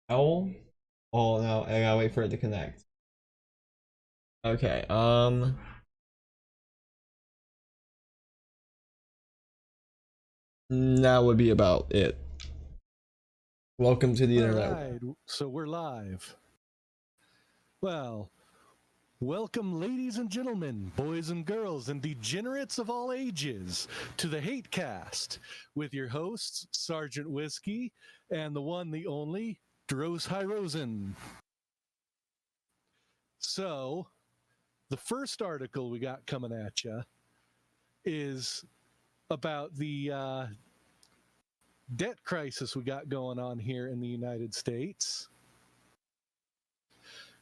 Owl? Oh no, I gotta wait for it to connect. Okay, that would be about it. Welcome to the All internet. right, so we're live. Well, welcome, ladies and gentlemen, boys and girls, and degenerates of all ages, to the HateCast with your hosts, Sergeant Whiskey, and the one, the only, Dros Hirosen. So, the first article we got coming at you is about the debt crisis we got going on here in the United States.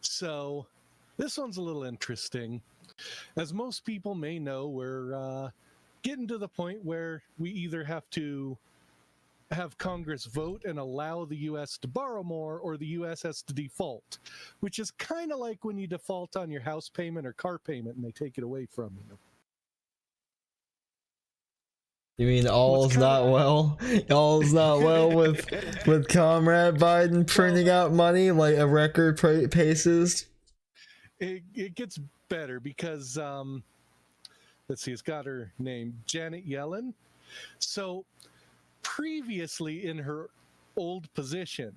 So, this one's a little interesting. As most people may know, we're getting to the point where we either have to have Congress vote and allow the U.S. to borrow more, or the U.S. has to default, which is kind of like when you default on your house payment or car payment and they take it away from you. You mean all's not well? All's not well with Comrade Biden printing out money like a record paces? It gets better because, let's see, it's got her name, Janet Yellen. So previously in her old position,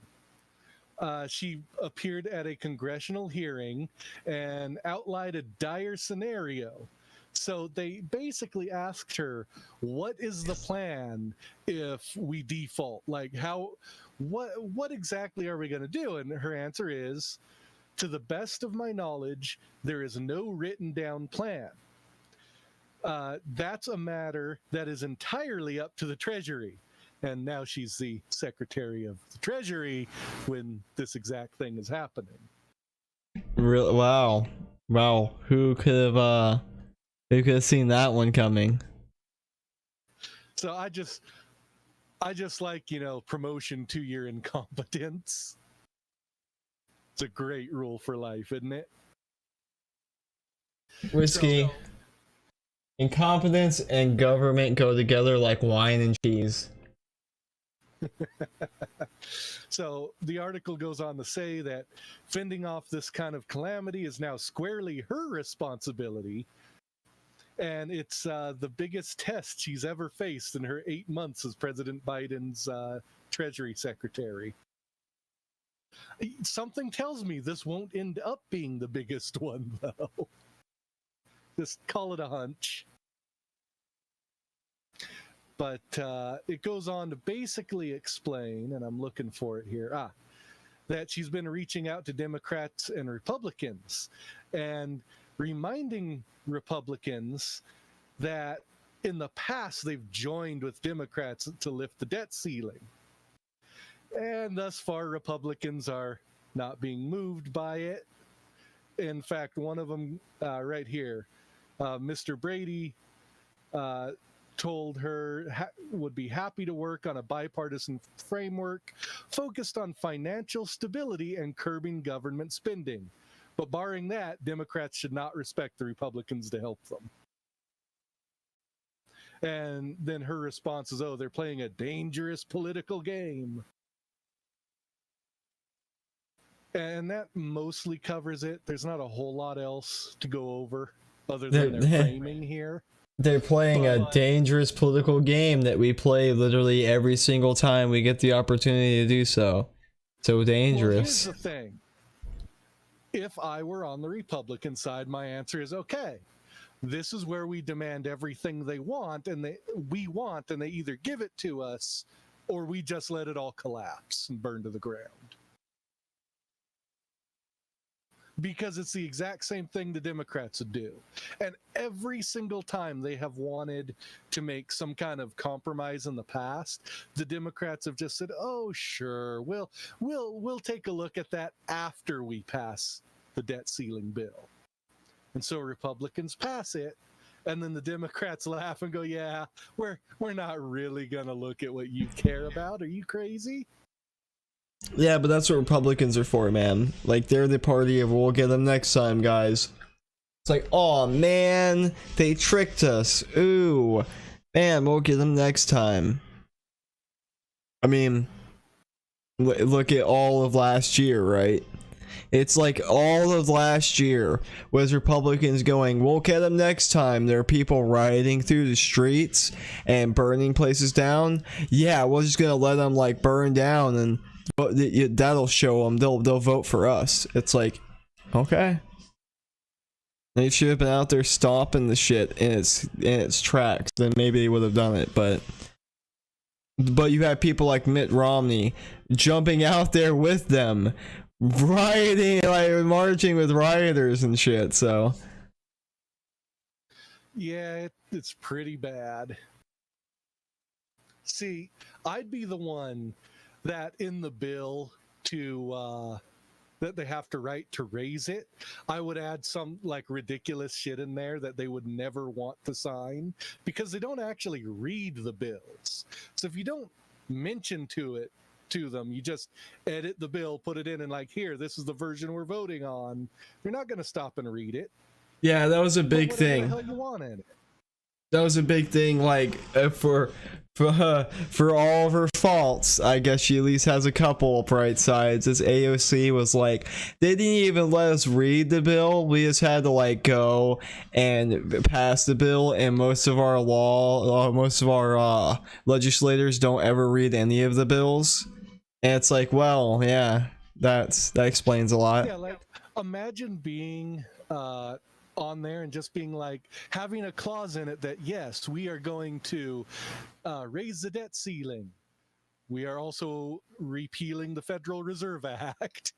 she appeared at a congressional hearing and outlined a dire scenario. So they basically asked her, what is the plan if we default? Like what exactly are we going to do? And her answer is, to the best of my knowledge, there is no written down plan. That's a matter that is entirely up to the Treasury. And now she's the Secretary of the Treasury when this exact thing is happening. Real wow. Who could have seen that one coming? So I just like, promotion to your incompetence. It's a great rule for life, isn't it? Whiskey. Incompetence and government go together like wine and cheese. So the article goes on to say that fending off this kind of calamity is now squarely her responsibility. And it's the biggest test she's ever faced in her 8 months as President Biden's Treasury Secretary. Something tells me this won't end up being the biggest one, though. Just call it a hunch. But it goes on to basically explain, and I'm looking for it here, that she's been reaching out to Democrats and Republicans and reminding Republicans that in the past they've joined with Democrats to lift the debt ceiling. And thus far, Republicans are not being moved by it. In fact, one of them right here, Mr. Brady, told her would be happy to work on a bipartisan framework focused on financial stability and curbing government spending. But barring that, Democrats should not respect the Republicans to help them. And then her response is, they're playing a dangerous political game. And that mostly covers it. There's not a whole lot else to go over other than their framing here. They're playing a dangerous political game that we play literally every single time we get the opportunity to do so. So dangerous. Well, here's the thing. If I were on the Republican side, my answer is, okay, this is where we demand everything they want, and they either give it to us or we just let it all collapse and burn to the ground. Because it's the exact same thing the Democrats would do. And every single time they have wanted to make some kind of compromise in the past, the Democrats have just said, oh, sure, we'll take a look at that after we pass the debt ceiling bill. And so Republicans pass it, and then the Democrats laugh and go, yeah, we're not really going to look at what you care about. Are you crazy? Yeah, but that's what Republicans are for, man. Like, they're the party of we'll get them next time, guys. It's like, oh man, they tricked us. Ooh, man, we'll get them next time. I mean, Look at all of last year, right? It's like all of last year was Republicans going, we'll get them next time. There are people rioting through the streets and burning places down. Yeah, we're just gonna let them like burn down, and that'll show them they'll vote for us. It's like, okay, they should have been out there stomping the shit in its tracks. Then maybe they would have done it, but you have people like Mitt Romney jumping out there with them, rioting, like marching with rioters and shit. So yeah, it's pretty bad. See, I'd be the one that in the bill to that they have to write to raise it, I would add some like ridiculous shit in there that they would never want to sign, because they don't actually read the bills. So if you don't mention to them, you just edit the bill, put it in, and like, here, this is the version we're voting on, they're not going to stop and read it. Yeah, that was a big thing. The hell you want in it? That was a big thing, like, for all of her faults, I guess she at least has a couple of bright sides. As AOC was like, they didn't even let us read the bill. We just had to like go and pass the bill, and most of our legislators don't ever read any of the bills. And it's like, well, yeah, that explains a lot. Yeah, like imagine being on there and just being like, having a clause in it that, yes, we are going to raise the debt ceiling. We are also repealing the Federal Reserve Act.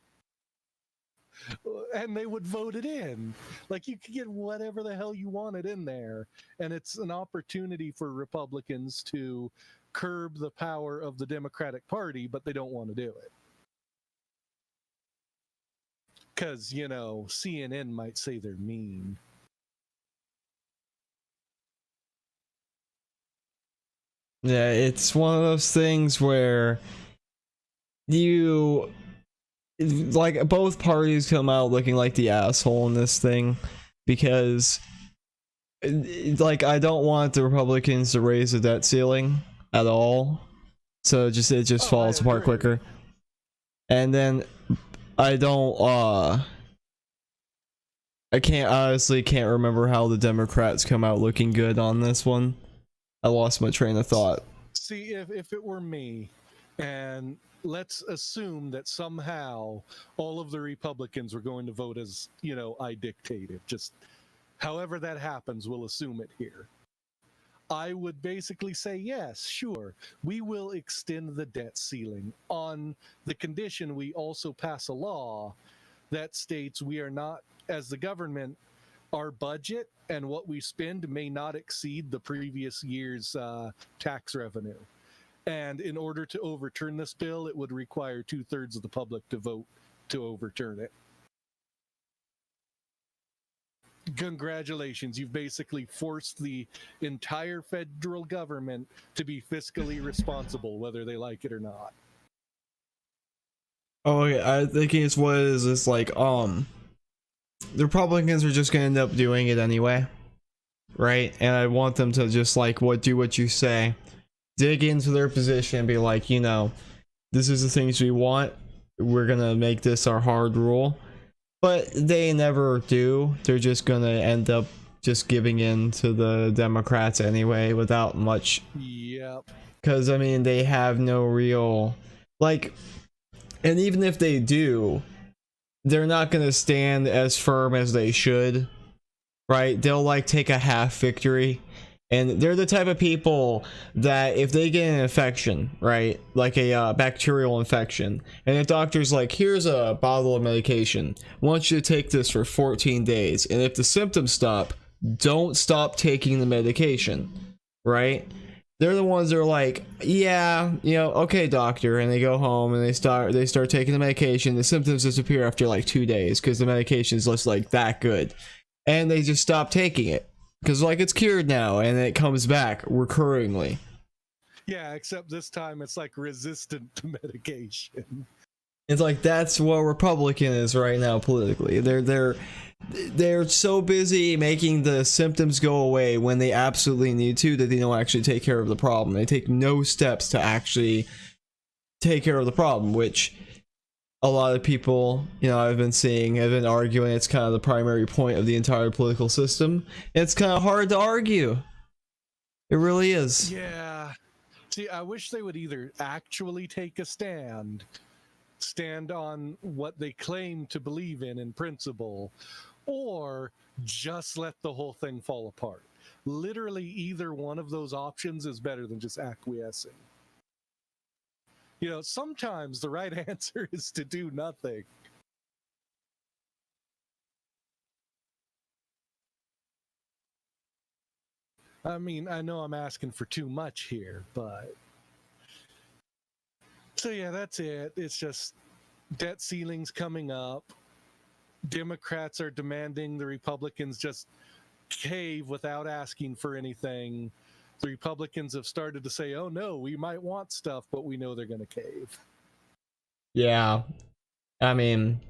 And they would vote it in. Like, you could get whatever the hell you wanted in there. And it's an opportunity for Republicans to curb the power of the Democratic Party, but they don't want to do it. Because, you know, CNN might say they're mean. Yeah, it's one of those things where you, like, both parties come out looking like the asshole in this thing, because, like, I don't want the Republicans to raise the debt ceiling at all, so it just falls apart quicker. And then I honestly can't remember how the Democrats come out looking good on this one. I lost my train of thought. See, if it were me, and let's assume that somehow all of the Republicans were going to vote as, you know, I dictated, just however that happens, we'll assume it here. I would basically say, yes, sure, we will extend the debt ceiling on the condition we also pass a law that states we are not, as the government, our budget and what we spend may not exceed the previous year's tax revenue. And in order to overturn this bill, it would require 2/3 of the public to vote to overturn it. Congratulations, you've basically forced the entire federal government to be fiscally responsible, whether they like it or not. Oh, yeah, I think it's what is this, like, the Republicans are just gonna end up doing it anyway, right? And I want them to just, like, do what you say, dig into their position and be like, you know, this is the things we want, we're gonna make this our hard rule. But they never do. They're just gonna end up just giving in to the Democrats anyway without much. Yep. Because, I mean, they have no real, like, and even if they do, they're not gonna stand as firm as they should, right? They'll, like, take a half victory. And they're the type of people that if they get an infection, right, like a bacterial infection, and the doctor's like, here's a bottle of medication, I want you to take this for 14 days, and if the symptoms stop, don't stop taking the medication, right? They're the ones that are like, yeah, you know, okay, doctor, and they go home and they start taking the medication. The symptoms disappear after like 2 days because the medication is just like that good, and they just stop taking it. Because, like, it's cured now, and it comes back recurringly. Yeah, except this time it's, like, resistant to medication. It's like, that's what Republican is right now politically. They're so busy making the symptoms go away when they absolutely need to that they don't actually take care of the problem. They take no steps to actually take care of the problem, which a lot of people, you know, I've been arguing it's kind of the primary point of the entire political system. It's kind of hard to argue. It really is. Yeah. See, I wish they would either actually take a stand on what they claim to believe in principle, or just let the whole thing fall apart. Literally, either one of those options is better than just acquiescing. You know, sometimes the right answer is to do nothing. I mean, I know I'm asking for too much here, but... So yeah, that's it. It's just debt ceilings coming up. Democrats are demanding the Republicans just cave without asking for anything. The Republicans have started to say, oh no, we might want stuff, but we know they're going to cave. Yeah. I mean,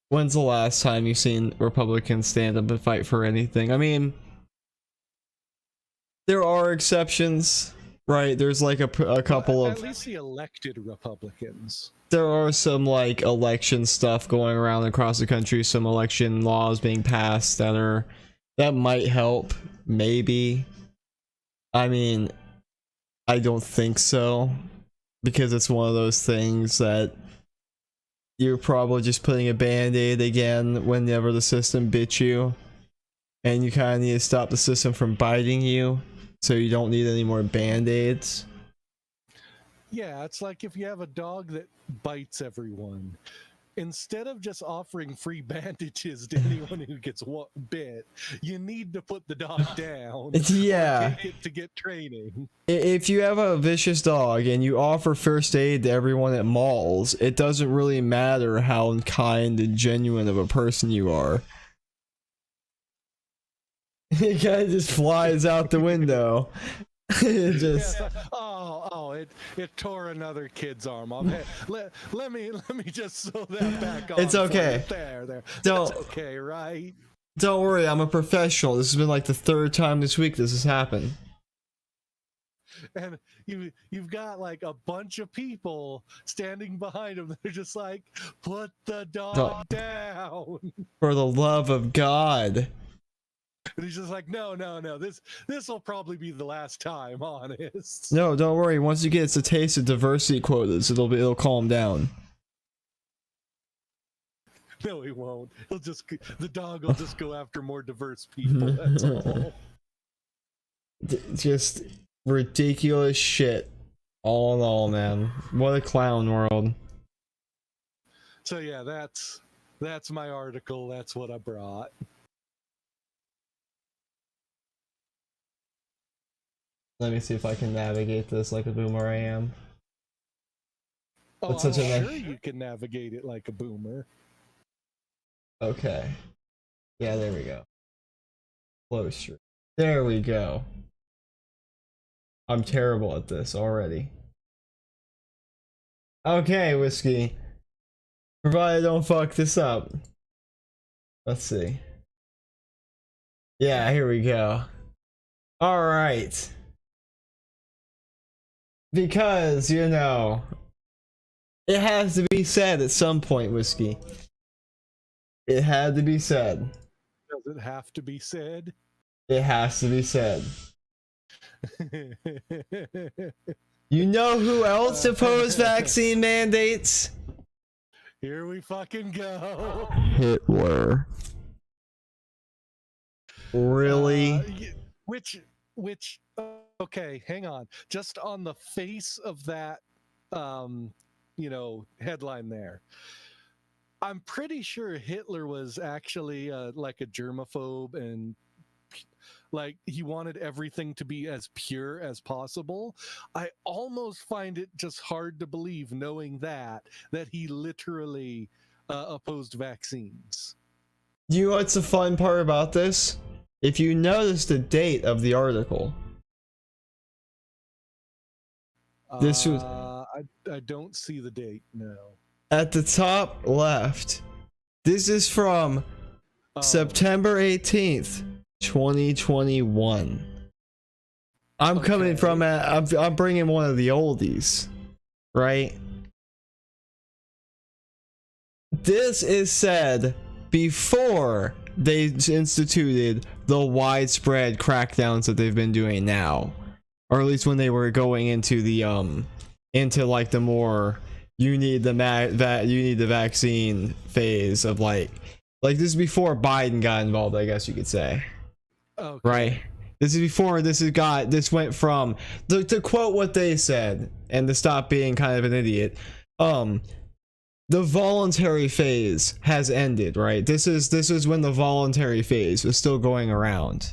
when's the last time you've seen Republicans stand up and fight for anything? I mean, there are exceptions, right? There's like a couple of... At least the elected Republicans. There are some like election stuff going around across the country, some election laws being passed that might help, maybe. I mean, I don't think so, because it's one of those things that you're probably just putting a band-aid again whenever the system bit you, and you kind of need to stop the system from biting you, so you don't need any more band-aids. Yeah, it's like if you have a dog that bites everyone. Instead of just offering free bandages to anyone who gets bit, you need to put the dog down. Yeah. Or take it to get training. If you have a vicious dog and you offer first aid to everyone at malls, it doesn't really matter how kind and genuine of a person you are. It kind of just flies out the window. It just... It tore another kid's arm off. Hey, let me just sew that back on. It's okay. There. Don't... That's okay, right? Don't worry, I'm a professional. This has been like the third time this week this has happened. And you've got like a bunch of people standing behind him. They're just like, put the dog down. For the love of God. And he's just like, no. This will probably be the last time, honest. No, don't worry. Once you get a taste of diversity quotas, it'll calm down. No, he won't. The dog will just go after more diverse people. That's all. Just ridiculous shit. All in all, man. What a clown world. So yeah, that's my article. That's what I brought. Let me see if I can navigate this like a boomer I am. Oh, I'm sure you can navigate it like a boomer. Okay. Yeah, there we go. Closer. There we go. I'm terrible at this already. Okay, Whiskey. Provided I don't fuck this up. Let's see. Yeah, here we go. Alright. Because, you know, it has to be said at some point, Whiskey. It had to be said. Does it have to be said? It has to be said. You know who else opposed vaccine mandates? Here we fucking go. Hitler. Really? Which okay, hang on. Just on the face of that headline there. I'm pretty sure Hitler was actually like a germaphobe, and like he wanted everything to be as pure as possible. I almost find it just hard to believe, knowing that he literally opposed vaccines. You know what's the fun part about this? If you notice the date of the article. This was... I don't see the date, no. At the top left. This is from September 18th, 2021. I'm coming from I'm bringing one of the oldies, right? this is said before they instituted the widespread crackdowns that they've been doing now, or at least when they were going into the into like the more you need the vaccine phase of like this is before Biden got involved, I guess you could say. Okay. Right. This is before this went from to quote what they said and to stop being kind of an idiot. The voluntary phase has ended, right? This is when the voluntary phase was still going around.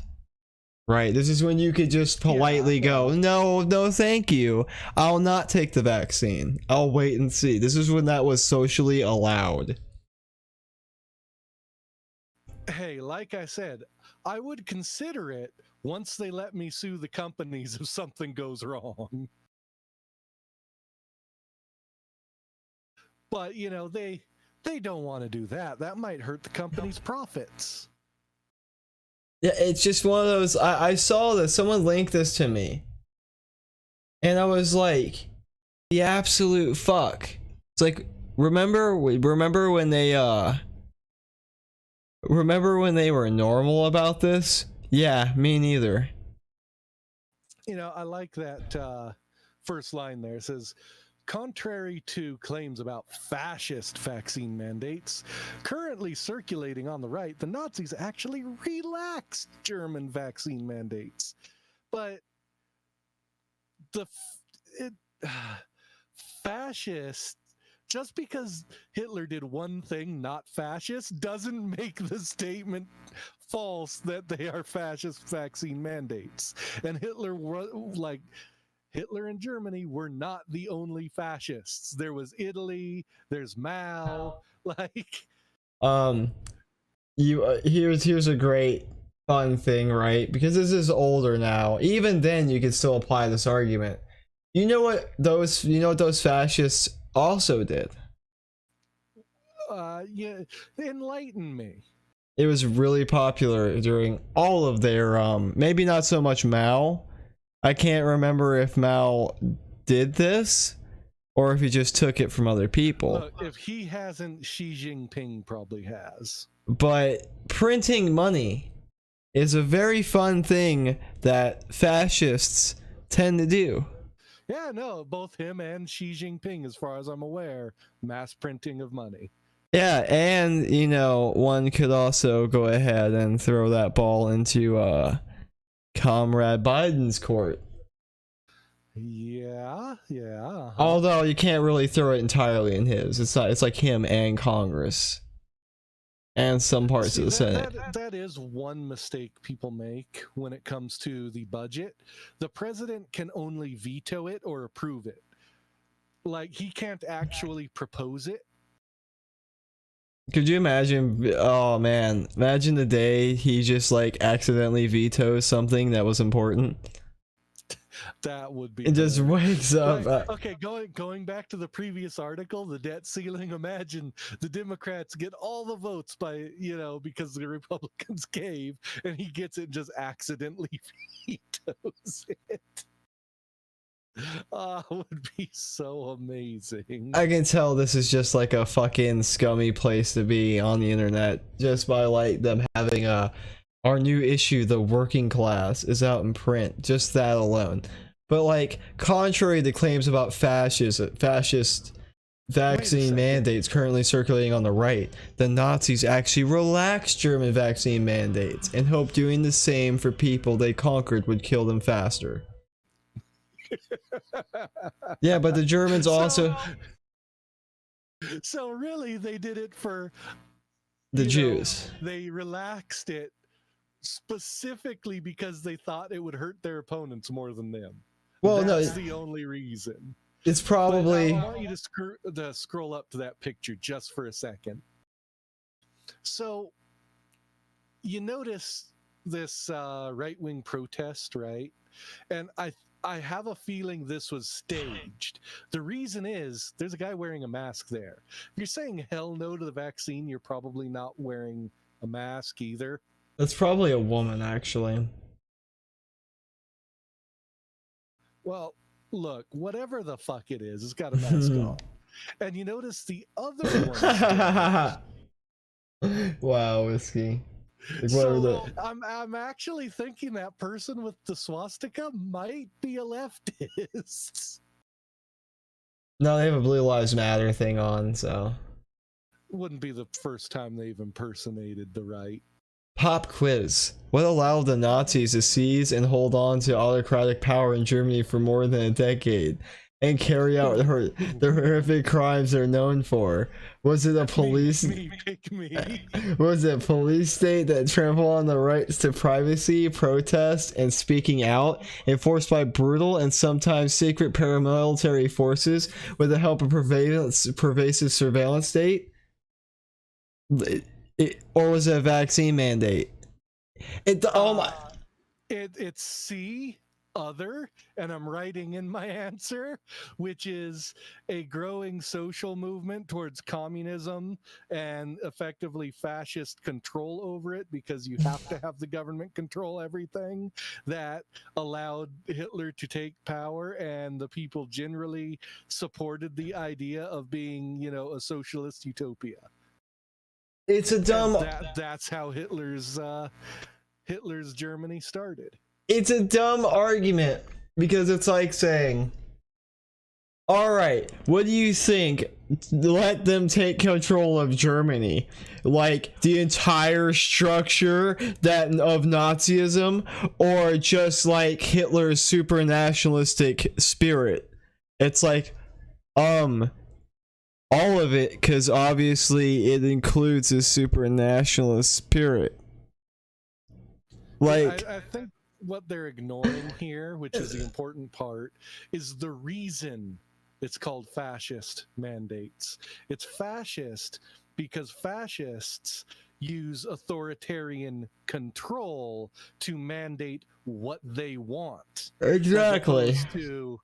Right? This is when you could just politely go, no, thank you. I'll not take the vaccine. I'll wait and see. This is when that was socially allowed. Hey, like I said, I would consider it once they let me sue the companies if something goes wrong. But, you know, they don't want to do that. That might hurt the company's profits. Yeah, it's just one of those. I saw this. Someone linked this to me, and I was like, the absolute fuck. It's like, remember when they were normal about this? Yeah, me neither. You know, I like that first line there. It says, contrary to claims about fascist vaccine mandates currently circulating on the right, the Nazis actually relaxed German vaccine mandates. But fascist, just because Hitler did one thing not fascist doesn't make the statement false that they are fascist vaccine mandates. And Hitler and Germany were not the only fascists. There was Italy, there's Mao, here's a great fun thing, right? Because this is older now. Even then you could still apply this argument. You know what those fascists also did? Yeah, enlighten me. It was really popular during all of their maybe not so much Mao. I can't remember if Mao did this or if he just took it from other people. Look, if he hasn't, Xi Jinping probably has. But printing money is a very fun thing that fascists tend to do. Yeah, no, both him and Xi Jinping, as far as I'm aware, mass printing of money. Yeah, and you know, one could also go ahead and throw that ball into Comrade Biden's court. Yeah. Although you can't really throw it entirely in his. It's like him and Congress. And some parts of the Senate. That is one mistake people make when it comes to the budget. The president can only veto it or approve it. Like, he can't actually propose it. Could you imagine? Oh man, imagine the day he just like accidentally vetoes something that was important. That would be. It just wakes up. Okay, going back to the previous article, the debt ceiling. Imagine the Democrats get all the votes because the Republicans gave, and he gets it and just accidentally vetoes it. It would be so amazing. I can tell this is just like a fucking scummy place to be on the internet, just by like them having our new issue, The Working Class, is out in print. Just that alone. But like, contrary to claims about fascist vaccine mandates currently circulating on the right, the Nazis actually relaxed German vaccine mandates and hoped doing the same for people they conquered would kill them faster. Yeah, but the Germans also. So really, they did it for the Jews. They relaxed it specifically because they thought it would hurt their opponents more than them. Well, that's the only reason. It's probably. But I want you to scroll up to that picture just for a second. So you notice this right-wing protest, right? And I have a feeling this was staged. The reason is there's a guy wearing a mask there. If you're saying hell no to the vaccine, you're probably not wearing a mask either. That's probably a woman, actually. Well, look, whatever the fuck it is, it's got a mask on. And you notice the other ones don't. Wow, Whiskey. Like, So I'm actually thinking that person with the swastika might be a leftist. No, they have a Blue Lives Matter thing on, so. Wouldn't be the first time they've impersonated the right. Pop quiz. What allowed the Nazis to seize and hold on to autocratic power in Germany for more than a decade and carry out the horrific crimes they're known for? Was it a police Pick me. Was it a police state that trampled on the rights to privacy, protest, and speaking out, enforced by brutal and sometimes secret paramilitary forces with the help of pervasive surveillance state? Or was it a vaccine mandate? It's C, other, and I'm writing in my answer, which is a growing social movement towards communism and effectively fascist control over it, because you have to have the government control everything, that allowed Hitler to take power, and the people generally supported the idea of being, a socialist utopia. It's a dumb. That's how Hitler's Germany started. It's a dumb argument, because it's like saying, all right, what do you think? Let them take control of Germany, like the entire structure of Nazism, or just like Hitler's super nationalistic spirit? It's like, all of it, because obviously it includes a super nationalist spirit. Like, I think what they're ignoring here, which is the important part, is the reason it's called fascist mandates. It's fascist because fascists use authoritarian control to mandate what they want. exactly. As opposed to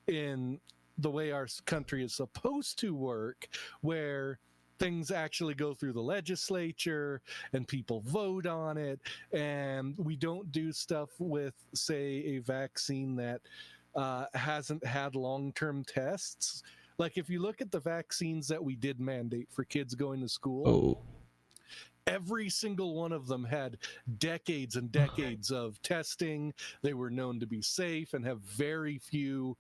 in the way our country is supposed to work, where things actually go through the legislature and people vote on it, and we don't do stuff with, say, a vaccine that hasn't had long-term tests. Like, if you look at the vaccines that we did mandate for kids going to school, every single one of them had decades and decades of testing. They were known to be safe and have very few,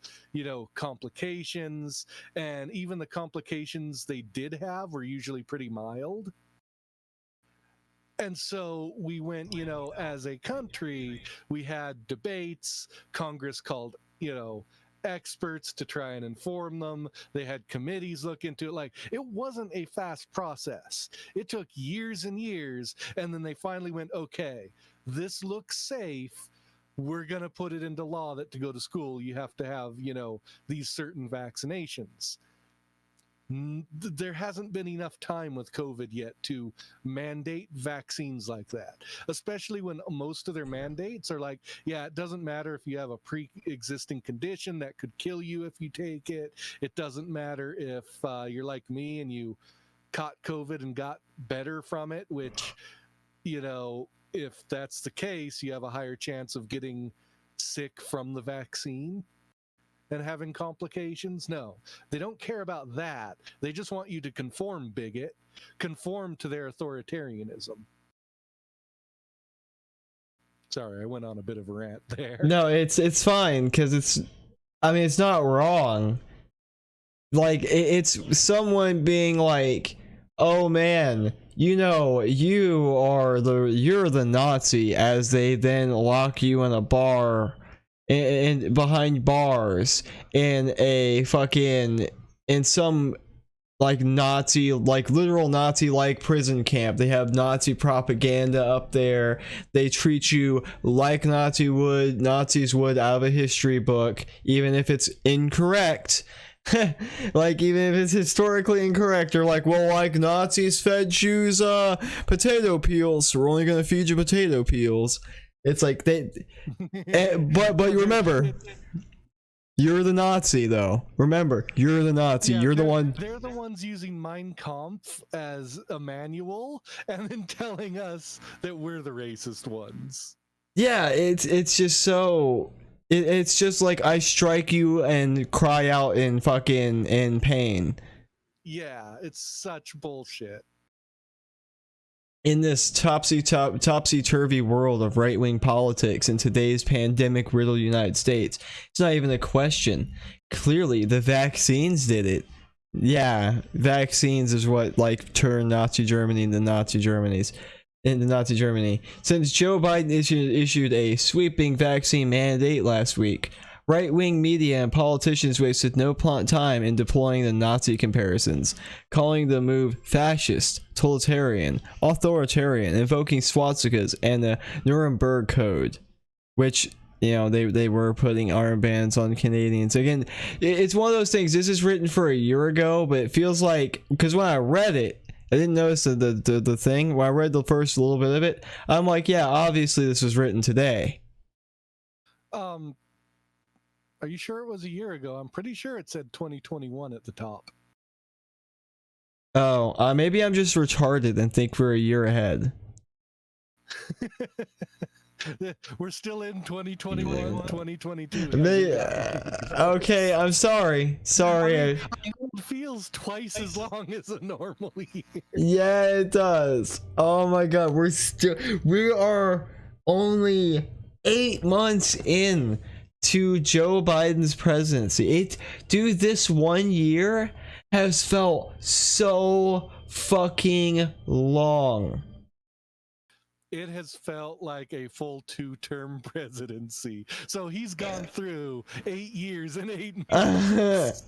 complications. And even the complications they did have were usually pretty mild. And so we went, as a country, we had debates. Congress called, experts to try and inform them. They had committees look into it. Like, it wasn't a fast process. It took years and years, and then they finally went, okay, this looks safe. We're going to put it into law that to go to school you have to have, these certain vaccinations. There hasn't been enough time with COVID yet to mandate vaccines like that, especially when most of their mandates are like, yeah, it doesn't matter if you have a pre-existing condition that could kill you if you take it. It doesn't matter if you're like me and you caught COVID and got better from it, which, if that's the case, you have a higher chance of getting sick from the vaccine and having complications. No, they don't care about that. They just want you to conform, bigot, conform to their authoritarianism. Sorry, I went on a bit of a rant there. No, it's fine, because it's not wrong. Like, it's someone being like, oh man, you're the Nazi, as they then lock you in a bar and behind bars in some like Nazi, like literal Nazi like prison camp. They have Nazi propaganda up there. They treat you like Nazis would out of a history book, even if it's incorrect. Like, even if it's historically incorrect, they're like, well, like, Nazis fed Jews potato peels, so we're only gonna feed you potato peels. It's like but you remember, you're the Nazi, though. Remember, you're the Nazi. Yeah, you're the one. They're the ones using Mein Kampf as a manual and then telling us that we're the racist ones. Yeah, it's just so. It's just like, I strike you and cry out in pain. Yeah, it's such bullshit. In this topsy-turvy world of right-wing politics in today's pandemic-riddled United States, it's not even a question. Clearly, the vaccines did it. Yeah, vaccines is what like turned Nazi Germany into Nazi Germany. Since Joe Biden issued a sweeping vaccine mandate last week, right-wing media and politicians wasted no time in deploying the Nazi comparisons, calling the move fascist, totalitarian, authoritarian, invoking swastikas and the Nuremberg Code, which, you know, they were putting armbands on Canadians. Again, it's one of those things. This is written for a year ago, but it feels like, because when I read it, I didn't notice the thing. When I read the first little bit of it, I'm like, yeah, obviously this was written today. Are you sure it was a year ago? I'm pretty sure it said 2021 at the top. Oh, maybe I'm just retarded and think we're a year ahead. We're still in 2021, 2022. Okay, I'm sorry. Sorry. I mean, it feels twice as long as a normal year. Yeah, it does. Oh my god, we are only 8 months in to Joe Biden's presidency. Dude, this 1 year has felt so fucking long. It has felt like a full 2-term presidency. So he's gone through 8 years and 8 months.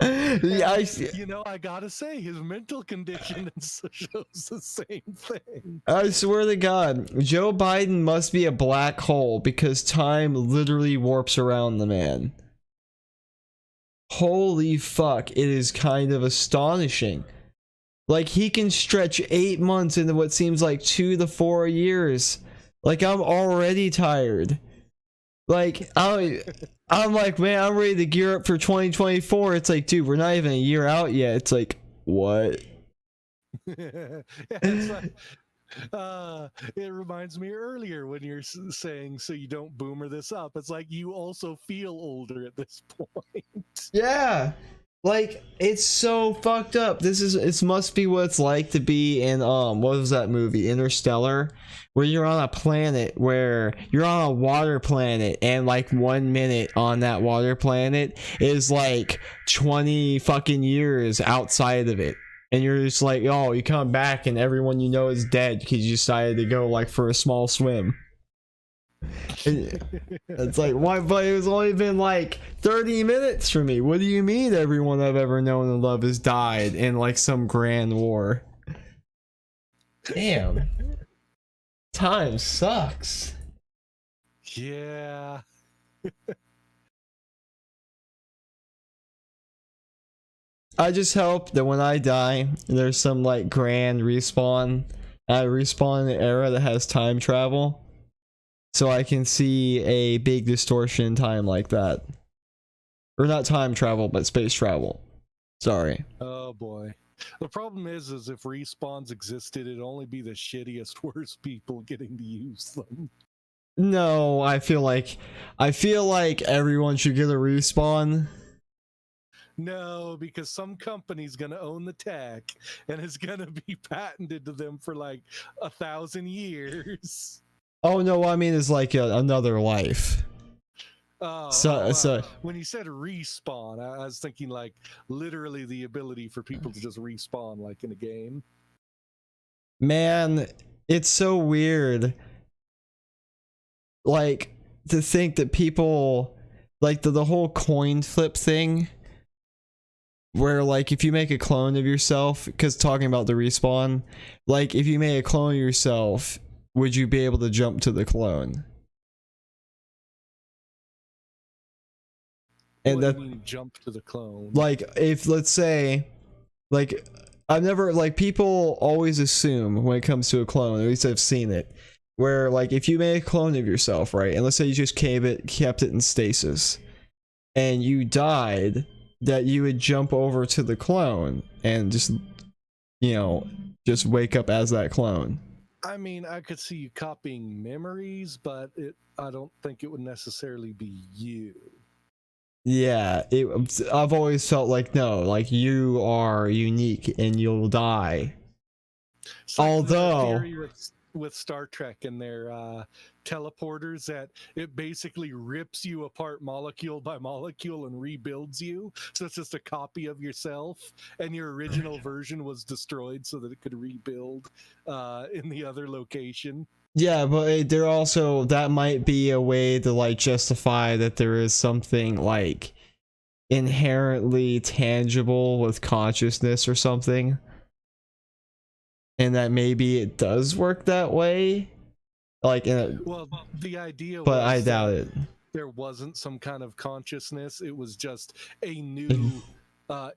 You know, I gotta say, his mental condition shows the same thing. I swear to God, Joe Biden must be a black hole because time literally warps around the man. Holy fuck, it is kind of astonishing. Like, he can stretch 8 months into what seems like 2 to 4 years. Like, I'm already tired. Like, I'm like, man, I'm ready to gear up for 2024. It's like, dude, we're not even a year out yet. It's like, what? It's like, it reminds me earlier when you're saying, so you don't boomer this up. It's like you also feel older at this point. Yeah. Like, it's so fucked up. It must be what it's like to be in what was that movie, Interstellar, where you're on a planet where you're on a water planet, and like 1 minute on that water planet is like 20 fucking years outside of it. And you're just like, oh, you come back and everyone you know is dead because you decided to go like for a small swim. It's like, why? But it was only been like 30 minutes for me. What do you mean everyone I've ever known and loved has died in like some grand war? Damn. Time sucks. Yeah. I just hope that when I die, there's some like grand respawn. I respawn in an era that has time travel. So I can see a big distortion in time like that. Or not time travel, but space travel. Sorry. Oh boy. The problem is if respawns existed, it'd only be the shittiest, worst people getting to use them. No, I feel like everyone should get a respawn. No, because some company's gonna own the tech and it's gonna be patented to them for like 1,000 years. Oh no, what I mean is like another life. So when you said respawn, I was thinking like literally the ability for people to just respawn like in a game. Man, it's so weird. Like, to think that people like the whole coin flip thing, where like if you make a clone of yourself, because talking about the respawn, like if you made a clone of yourself, would you be able to jump to the clone? And what that, do you mean jump to the clone? like, if let's say, like, I've never, like, people always assume when it comes to a clone, at least I've seen it, where like if you made a clone of yourself, right, and let's say you just kept it in stasis and you died, that you would jump over to the clone and just, you know, just wake up as that clone. I mean, I could see you copying memories, but I don't think it would necessarily be you. Yeah, I've always felt like no, like you are unique and you'll die. It's like the Although, theory with Star Trek and their teleporters that it basically rips you apart molecule by molecule and rebuilds you. So it's just a copy of yourself, and your original version was destroyed so that it could rebuild in the other location. yeah, but there also that might be a way to like justify that there is something like inherently tangible with consciousness or something, and that maybe it does work that way. Like, Well, the idea but I was doubt that it. there wasn't some kind of consciousness. It was just a new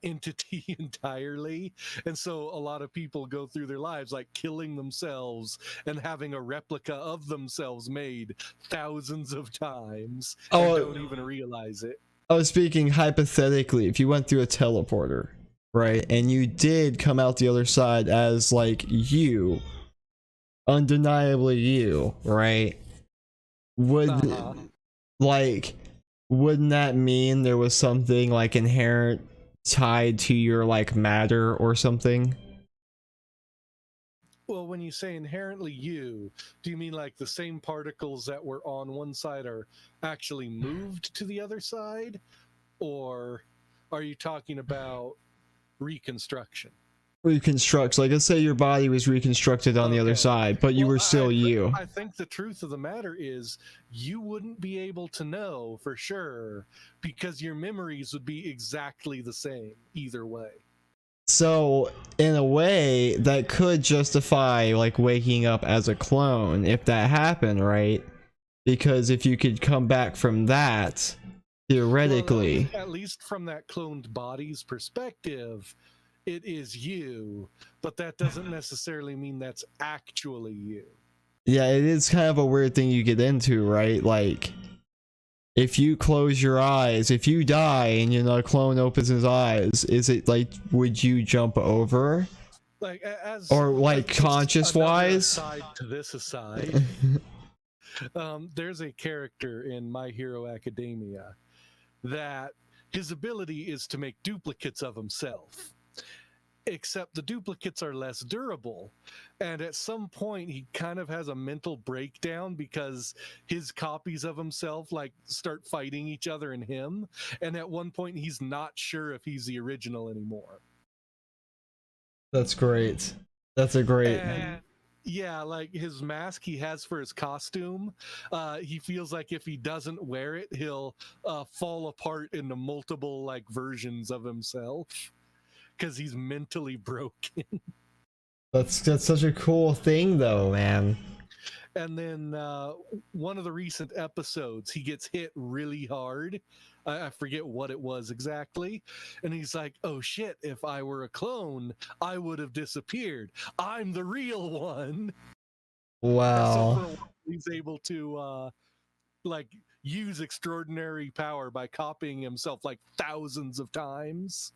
entity entirely. And so a lot of people go through their lives like killing themselves and having a replica of themselves made thousands of times and don't even realize it. I was speaking hypothetically. If you went through a teleporter, right, and you did come out the other side as like you, undeniably you, right? Would like wouldn't that mean there was something like inherent tied to your like matter or something? Well, when you say inherently you, do you mean like the same particles that were on one side are actually moved to the other side? Or are you talking about reconstruction? Reconstructs, like, let's say your body was reconstructed on the other side, but you were still you. I think the truth of the matter is you wouldn't be able to know for sure because your memories would be exactly the same either way. So in a way that could justify like waking up as a clone if that happened, right? Because if you could come back from that, theoretically. Well, at least from that cloned body's perspective, it is you, but that doesn't necessarily mean that's actually you. Yeah, it is kind of a weird thing you get into, right? Like, if you close your eyes, if you die and a clone opens his eyes, is it like, would you jump over? Like, as Or like conscious wise? Aside to this aside, there's a character in My Hero Academia that his ability is to make duplicates of himself, except the duplicates are less durable. And at some point he kind of has a mental breakdown because his copies of himself like start fighting each other in him, and at one point he's not sure if he's the original anymore. That's great. That's a great. And yeah, like his mask he has for his costume, he feels like if he doesn't wear it he'll fall apart into multiple like versions of himself because he's mentally broken. That's such a cool thing though, man. And then one of the recent episodes he gets hit really hard. I forget what it was exactly, and he's like, oh shit, if I were a clone I would have disappeared, I'm the real one. Wow. So for a while, he's able to like use extraordinary power by copying himself like thousands of times.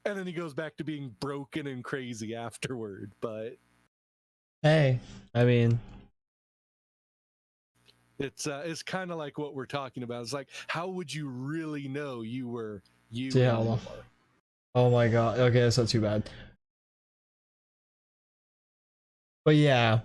And then he goes back to being broken and crazy afterward. But hey, I mean, it's kind of like what we're talking about. It's like, how would you really know you were you? yeah. Oh my god. Okay, that's not too bad. But yeah,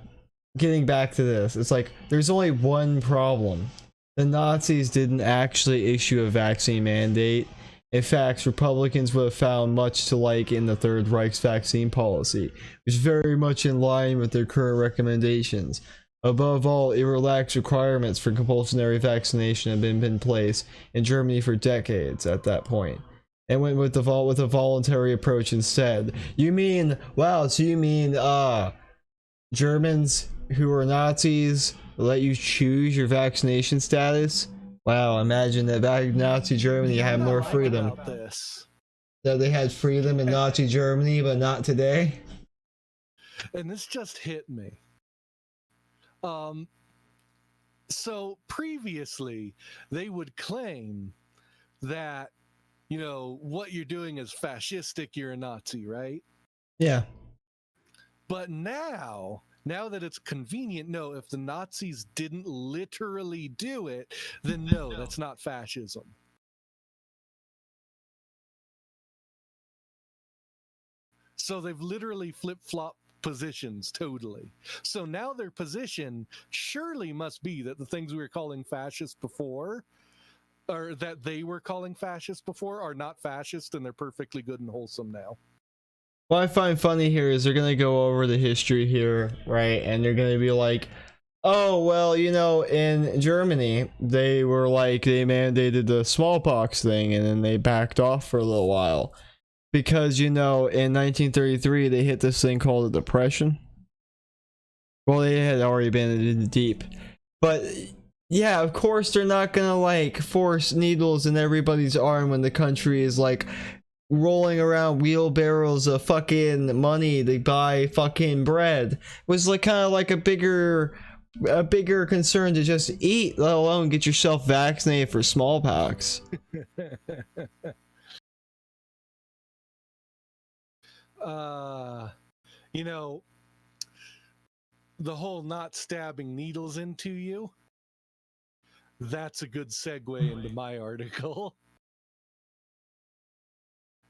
getting back to this, it's like there's only one problem. The Nazis didn't actually issue a vaccine mandate. In fact, Republicans would have found much to like in the Third Reich's vaccine policy, which is very much in line with their current recommendations. Above all, it relaxed requirements for compulsory vaccination had been in place in Germany for decades at that point, and went with a voluntary approach instead. You mean, wow, so you mean Germans who are Nazis let you choose your vaccination status? Wow, imagine that back in Nazi Germany had more freedom. That they had freedom in Nazi Germany, but not today. And this just hit me. So previously, they would claim that, you know, what you're doing is fascistic, you're a Nazi, right? Yeah. But now Now that it's convenient, no, if the Nazis didn't literally do it, then no, that's not fascism. So they've literally flip-flopped positions totally. So now their position surely must be that the things we were calling fascist before, or that they were calling fascist before, are not fascist and they're perfectly good and wholesome now. What I find funny here is they're gonna go over the history here, right? And they're gonna be like, oh, well, you know, in Germany, they were like, they mandated the smallpox thing and then they backed off for a little while. Because, you know, in 1933, they hit this thing called the Depression. Well, they had already been in deep. But, yeah, of course, they're not gonna, like, force needles in everybody's arm when the country is, like, rolling around wheelbarrows of fucking money to buy fucking bread. It was, like, kind of like a bigger concern to just eat, let alone get yourself vaccinated for smallpox. You know, the whole not stabbing needles into you, that's a good segue into my article.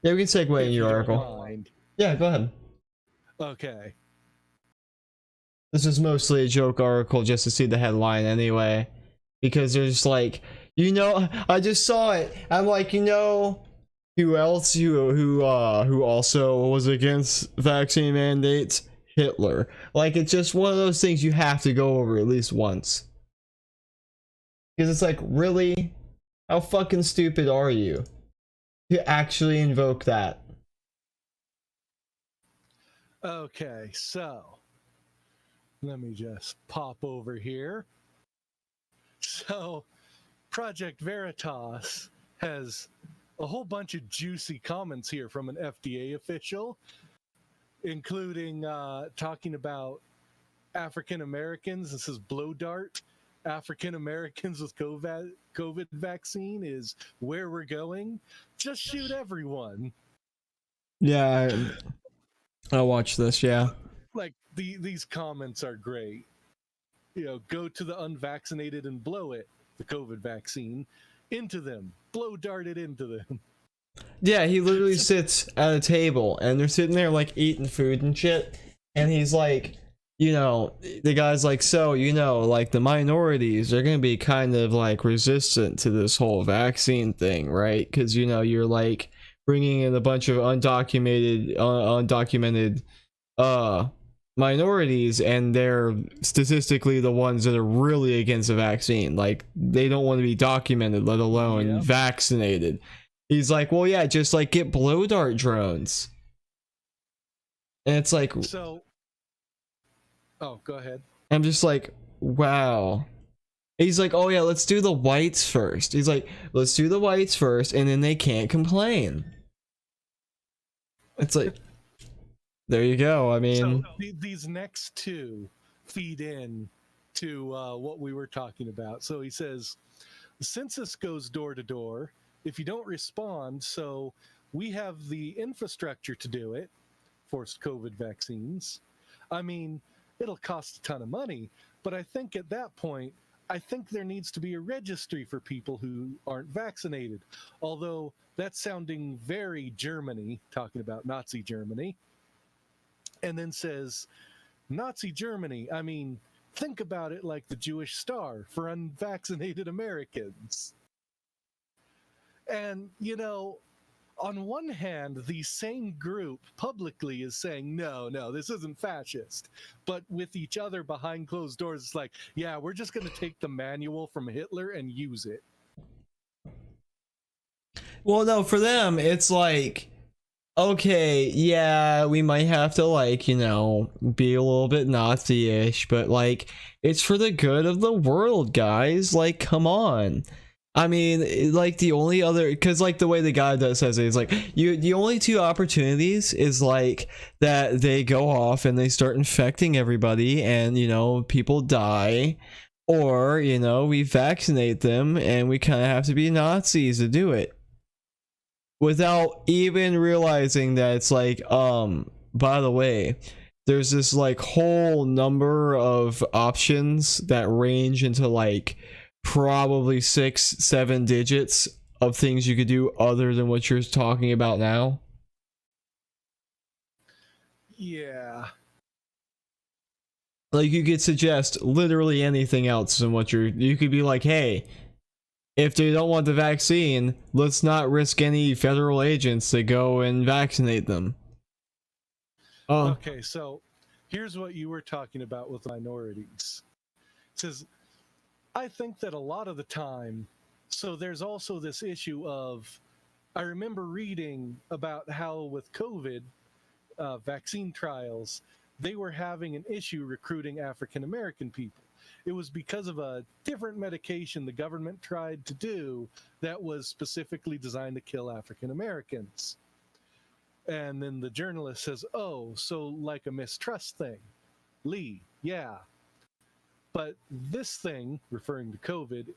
Yeah, we can segue in your article. Yeah, go ahead. Okay. This is mostly a joke article just to see the headline anyway. Because there's like, you know, I just saw it. I'm like, you know, who else who also was against vaccine mandates? Hitler. Like, it's just one of those things you have to go over at least once. Because it's like, really? How fucking stupid are you to actually invoke that? Okay, so let me just pop over here. So Project Veritas has a whole bunch of juicy comments here from an FDA official, including talking about African Americans. This is Blow Dart. African Americans with COVID vaccine is where we're going. Just shoot everyone. Yeah, I'll watch this, yeah. Like, these comments are great. You know, go to the unvaccinated and blow it, the COVID vaccine, into them. Blow dart it into them. Yeah, he literally sits at a table and they're sitting there like eating food and shit. And he's like, you know, the guy's like, so, you know, like the minorities are going to be kind of like resistant to this whole vaccine thing, right? Because, you know, you're like bringing in a bunch of undocumented minorities, and they're statistically the ones that are really against the vaccine. Like, they don't want to be documented, let alone vaccinated. He's like, well, yeah, just like get blow dart drones. And it's like, so, oh, go ahead. I'm just like, wow. He's like, oh yeah, let's do the whites first. He's like, let's do the whites first, and then they can't complain. It's like, there you go. I mean, so these next two feed in to what we were talking about. So he says, the census goes door to door. If you don't respond, so we have the infrastructure to do it, forced COVID vaccines. I mean, it'll cost a ton of money, but I think at that point, I think there needs to be a registry for people who aren't vaccinated. Although that's sounding very Germany, talking about Nazi Germany. And then says, Nazi Germany, I mean, think about it like the Jewish Star for unvaccinated Americans. And, you know, on one hand, the same group publicly is saying, no, this isn't fascist. But with each other behind closed doors, it's like, yeah, we're just going to take the manual from Hitler and use it. well, no, for them, it's like, okay, yeah, we might have to, like, you know, be a little bit Nazi-ish, but, like, it's for the good of the world, guys. Like, come on. I mean, like, the only other, because, like, the way the guy says it is, like, the only two opportunities is, like, that they go off and they start infecting everybody and, you know, people die, or, you know, we vaccinate them and we kind of have to be Nazis to do it. Without even realizing that it's like, by the way, there's this like whole number of options that range into like probably 6-7 digits of things you could do other than what you're talking about now. Yeah. Like you could suggest literally anything else than what you could be like, hey, if they don't want the vaccine, let's not risk any federal agents to go and vaccinate them. Oh. Okay, so here's what you were talking about with minorities. It says, I think that a lot of the time, so there's also this issue of, I remember reading about how with COVID vaccine trials, they were having an issue recruiting African American people. It was because of a different medication the government tried to do that was specifically designed to kill African Americans. And then the journalist says, oh, so like a mistrust thing. Lee, yeah. But this thing, referring to COVID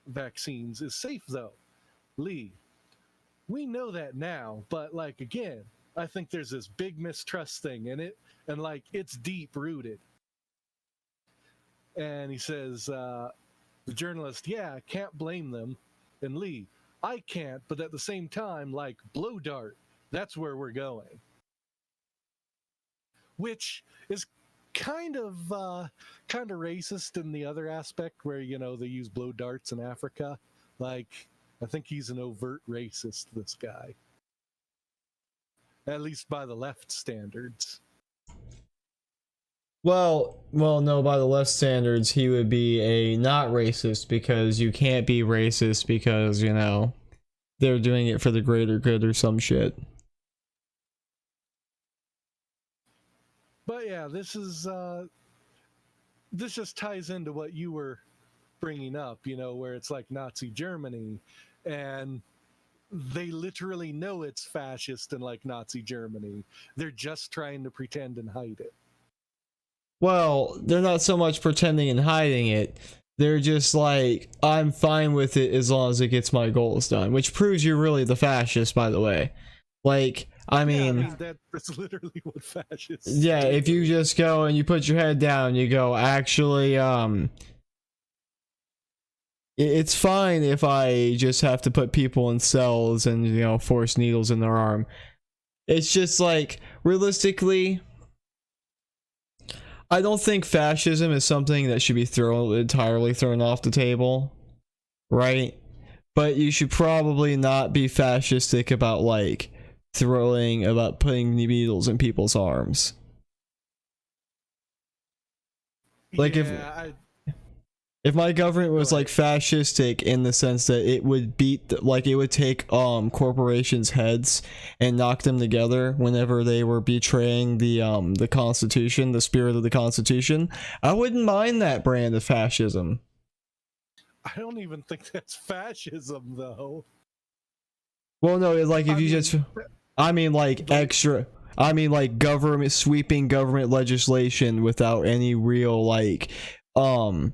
vaccines, is safe though. Lee, we know that now, but like again, I think there's this big mistrust thing in it, and like it's deep rooted. And he says, the journalist, yeah, I can't blame them. And Lee, I can't, but at the same time, like blow dart, that's where we're going. Which is kind of racist in the other aspect where, you know, they use blow darts in Africa. Like, I think he's an overt racist, this guy. At least by the left standards. Well, no, by the left standards, he would be a not racist because you can't be racist because, you know, they're doing it for the greater good or some shit. But yeah, this just ties into what you were bringing up, you know, where it's like Nazi Germany, and they literally know it's fascist and like Nazi Germany. They're just trying to pretend and hide it. Well, they're not so much pretending and hiding it. They're just like, I'm fine with it as long as it gets my goals done, which proves you're really the fascist, by the way. Like, I mean that's literally what fascists yeah, do. if you just go and you put your head down, you go, actually, it's fine if I just have to put people in cells and, you know, force needles in their arm. It's just like, realistically, I don't think fascism is something that should be entirely thrown off the table, right? But you should probably not be fascistic about like putting needles in people's arms. Like yeah, if my government was like fascistic in the sense that it would it would take corporations' heads and knock them together whenever they were betraying the Constitution, the spirit of the Constitution, I wouldn't mind that brand of fascism. I don't even think that's fascism though. Well, no, it's like if you just, I mean like sweeping government legislation without any real like time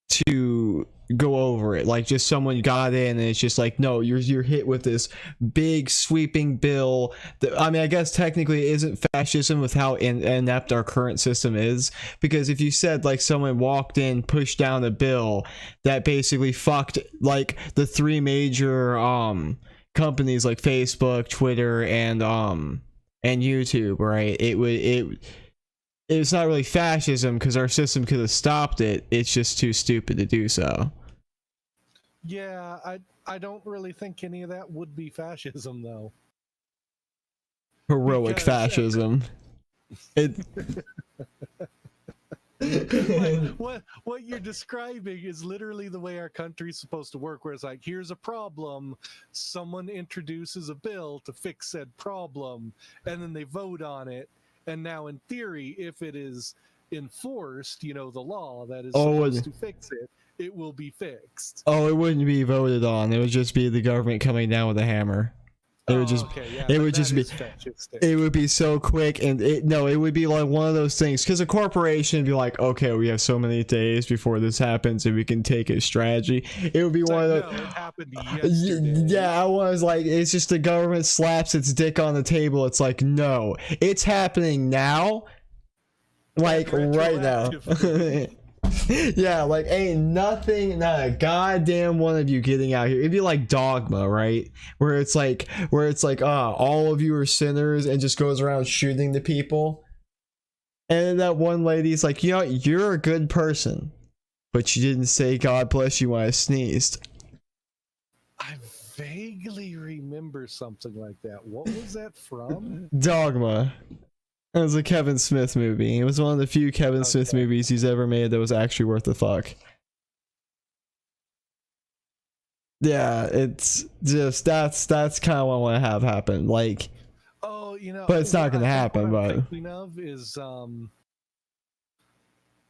to go over it. Like just someone got in and it's just like, no, you're hit with this big sweeping bill that, I mean, I guess technically it isn't fascism with how inept our current system is, because if you said like someone walked in, pushed down a bill that basically fucked like the three major companies like Facebook, Twitter, and YouTube, right? It's not really fascism because our system could have stopped it. It's just too stupid to do so. Yeah, I don't really think any of that would be fascism though. Heroic Because fascism. What you're describing is literally the way our country's supposed to work, where it's like, here's a problem, someone introduces a bill to fix said problem, and then they vote on it. And now, in theory, if it is enforced, you know, the law that is supposed to fix it, it will be fixed. Oh, it wouldn't be voted on. It would just be the government coming down with a hammer. It would just, okay, yeah, it would just be, it would be so quick, and it would be like one of those things. Because a corporation would be like, okay, we have so many days before this happens, and we can take a strategy. It would be one of those. No, it happened yesterday. Yeah, I was like, it's just the government slaps its dick on the table. It's like, no, it's happening now, like right now. Yeah, like ain't nothing, not a goddamn one of you getting out here. It'd be like Dogma, right? Where it's like all of you are sinners, and just goes around shooting the people. And then that one lady's like, you know, you're a good person, but you didn't say God bless you when I sneezed. I vaguely remember something like that. What was that from? Dogma. It was a Kevin Smith movie. It was one of the few Kevin Smith movies he's ever made that was actually worth the fuck. Yeah, it's just that's kind of what I want to have happen. Like, oh, you know, but it's not going to happen. What I'm but thinking of is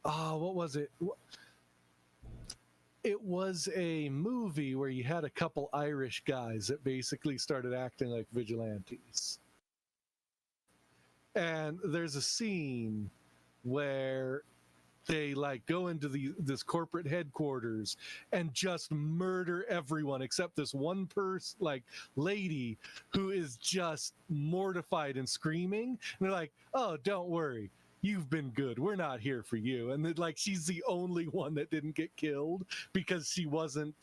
what was it? It was a movie where you had a couple Irish guys that basically started acting like vigilantes. And there's a scene where they like go into this corporate headquarters and just murder everyone except this one person, like lady, who is just mortified and screaming. And they're like, "Oh, don't worry, you've been good. We're not here for you." And then, like, she's the only one that didn't get killed because she wasn't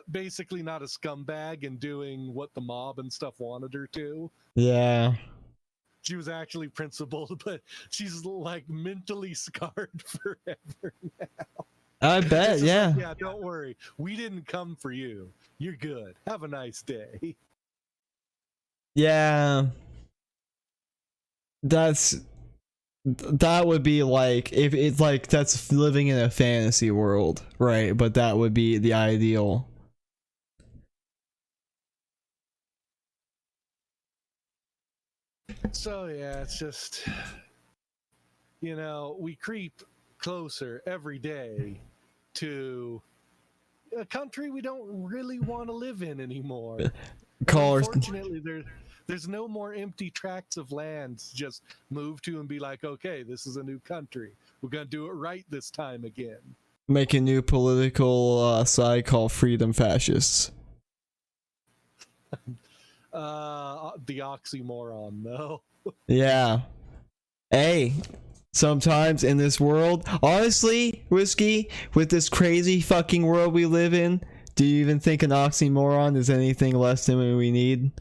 basically not a scumbag and doing what the mob and stuff wanted her to. yeah, she was actually principled, but she's like mentally scarred forever now. I bet. Yeah, like, yeah, don't worry, we didn't come for you. You're good. Have a nice day. yeah. That would be like, if it's like, that's living in a fantasy world, right? But that would be the ideal. So yeah, it's just, you know, we creep closer every day to a country we don't really want to live in anymore. Unfortunately, there's no more empty tracts of land to just move to and be like, okay, this is a new country. We're going to do it right this time again. Make a new political side called Freedom Fascists. The oxymoron, though. Yeah. Hey, sometimes in this world, honestly, Whiskey, with this crazy fucking world we live in, do you even think an oxymoron is anything less than what we need?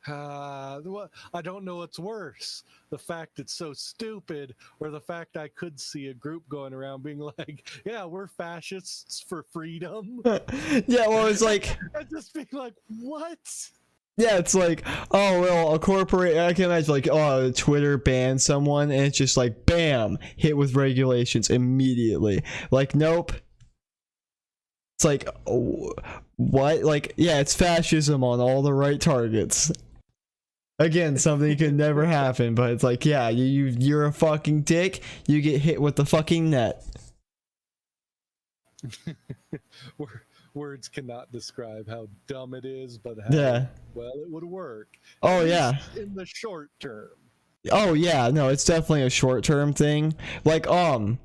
I don't know what's worse, the fact it's so stupid, or the fact I could see a group going around being like, yeah, we're fascists for freedom. Yeah, well, it's like, and just being like, what? Yeah, it's like, oh, well, a corporate, I can imagine, like, oh, Twitter banned someone, and it's just like, bam, hit with regulations immediately. Like, nope. It's like, oh, what? Like, yeah, it's fascism on all the right targets. Again, something could never happen, but it's like, yeah, you're a fucking dick, you get hit with the fucking net. Words cannot describe how dumb it is, but how well it would work. Oh, yeah. In the short term. Oh, yeah, no, it's definitely a short-term thing. Like, I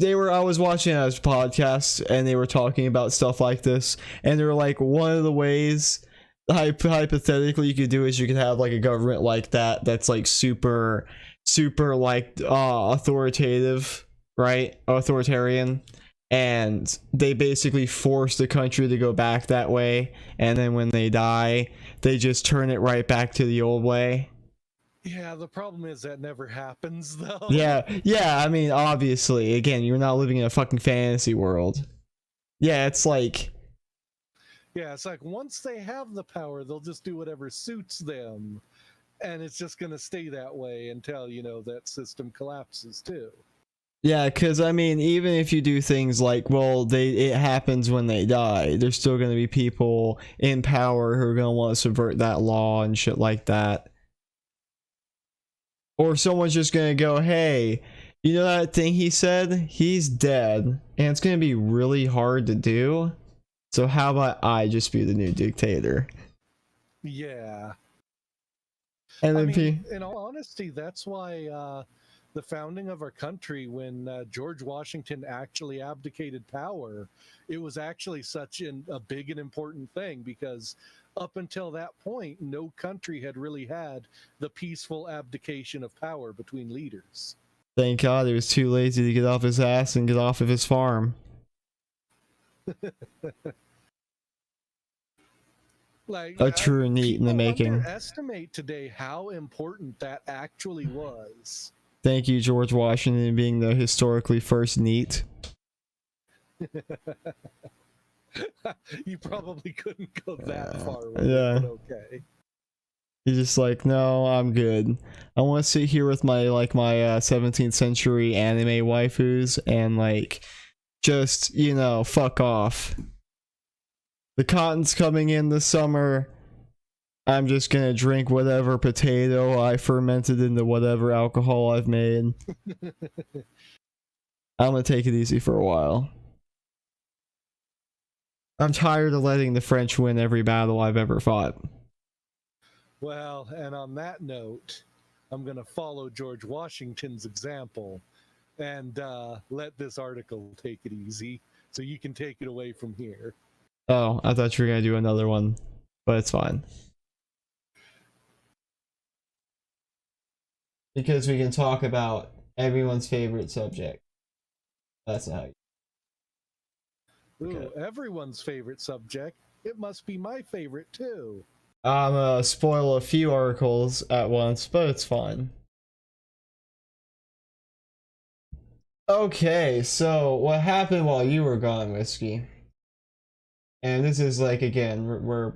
was watching a podcast, and they were talking about stuff like this, and they were like, one of the ways hypothetically you could do is you could have like a government like that that's like super like authoritative, right? Authoritarian, and they basically force the country to go back that way, and then when they die they just turn it right back to the old way. Yeah, the problem is that never happens, though. Yeah, I mean, obviously, again, you're not living in a fucking fantasy world. Yeah, it's like, once they have the power, they'll just do whatever suits them. And it's just going to stay that way until, you know, that system collapses too. Yeah, because, I mean, even if you do things like, well, it happens when they die, there's still going to be people in power who are going to want to subvert that law and shit like that. Or someone's just going to go, hey, you know that thing he said? He's dead. And it's going to be really hard to do. So how about I just be the new dictator? Yeah. And I then mean, in all honesty, that's why the founding of our country, when George Washington actually abdicated power, it was actually such a big and important thing, because up until that point, no country had really had the peaceful abdication of power between leaders. thank God he was too lazy to get off his ass and get off of his farm. Like, A true neat in the people making. underestimate today how important that actually was. Thank you, George Washington, being the historically first neat. You probably couldn't go that far with Yeah. it, but okay. He's just like, no, I'm good. I want to sit here with my 17th century anime waifus and just fuck off. The cotton's coming in this summer. I'm just gonna drink whatever potato I fermented into whatever alcohol I've made. I'm gonna take it easy for a while. I'm tired of letting the French win every battle I've ever fought. Well, and on that note, I'm going to follow George Washington's example and let this article take it easy, so you can take it away from here. Oh, I thought you were gonna do another one, but it's fine. Because we can talk about everyone's favorite subject. That's how you... Ooh, Okay. everyone's favorite subject. It must be my favorite too. I'm gonna spoil a few articles at once, but it's fine. Okay, so what happened while you were gone, Whiskey? And this is again, we're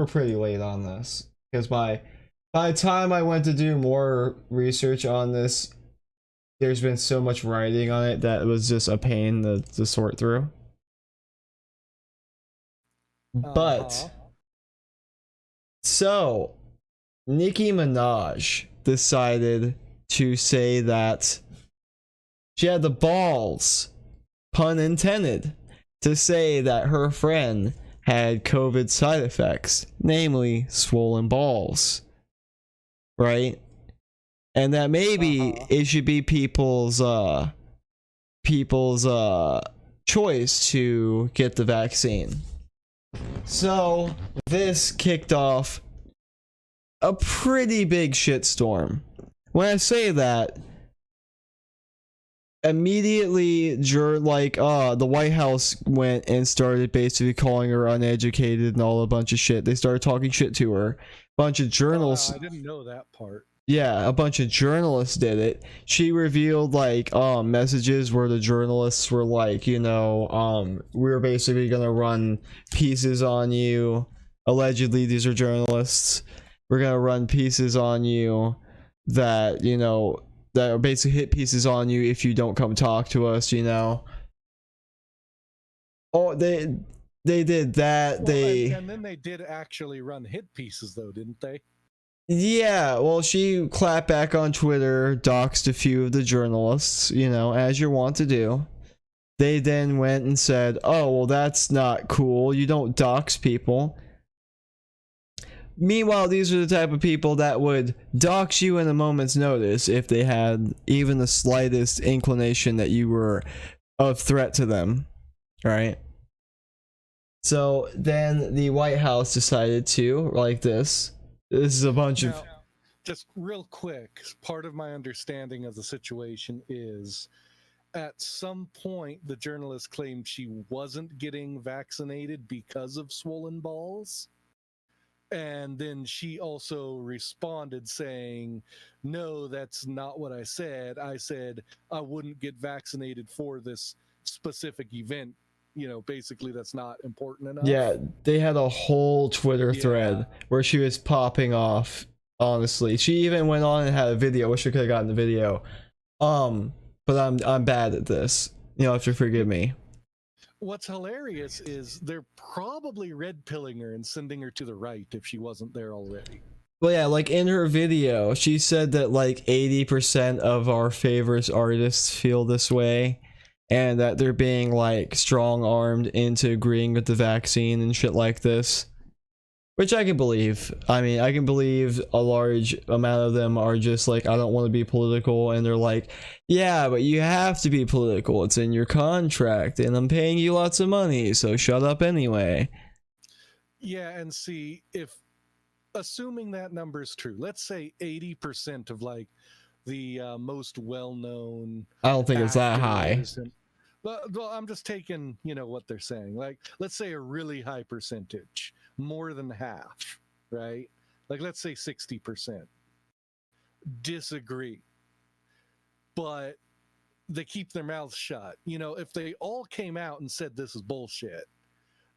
pretty late on this, because by the time I went to do more research on this, there's been so much writing on it that it was just a pain to sort through. But so Nicki Minaj decided to say that she had the balls, pun intended, to say that her friend had COVID side effects, namely swollen balls. Right? And that maybe it should be people's choice to get the vaccine. So this kicked off a pretty big shitstorm. When I say that, immediately the White House went and started basically calling her uneducated and all a bunch of shit. They started talking shit to her. Bunch of journalists. I didn't know that part. Yeah, a bunch of journalists did it. She revealed messages where the journalists were we're basically gonna run pieces on you. Allegedly, these are journalists. We're gonna run pieces on you that that are basically hit pieces on you if you don't come talk to us. Oh, they did that. Well, and then they did actually run hit pieces, though, didn't they? Yeah, well, she clapped back on Twitter, doxed a few of the journalists, as you want to do. They then went and said, oh, well, that's not cool. You don't dox people. Meanwhile, these are the type of people that would dox you in a moment's notice if they had even the slightest inclination that you were of threat to them, right? So then the White House decided to, this is a bunch of... Just real quick, part of my understanding of the situation is at some point the journalist claimed she wasn't getting vaccinated because of swollen balls. And then she also responded saying, no, that's not what I said. I said I wouldn't get vaccinated for this specific event. Basically that's not important enough. Yeah, they had a whole Twitter thread where she was popping off, honestly. She even went on and had a video. Wish I could have gotten the video. But I'm bad at this. You'll have to forgive me. What's hilarious is they're probably red pilling her and sending her to the right if she wasn't there already. Well, yeah, in her video, she said that 80% of our favorite artists feel this way. and that they're being like strong armed into agreeing with the vaccine and shit like this. Which I can believe. I mean, I can believe a large amount of them are just like, I don't want to be political, and they're like, yeah, but you have to be political. It's in your contract, and I'm paying you lots of money, so shut up anyway. Yeah, and see, if assuming that number is true, let's say 80% of like the most well-known I don't think it's that high. and well, I'm just taking, what they're saying. Like, let's say a really high percentage, more than half, right? Like, let's say 60% disagree, but they keep their mouths shut. If they all came out and said this is bullshit,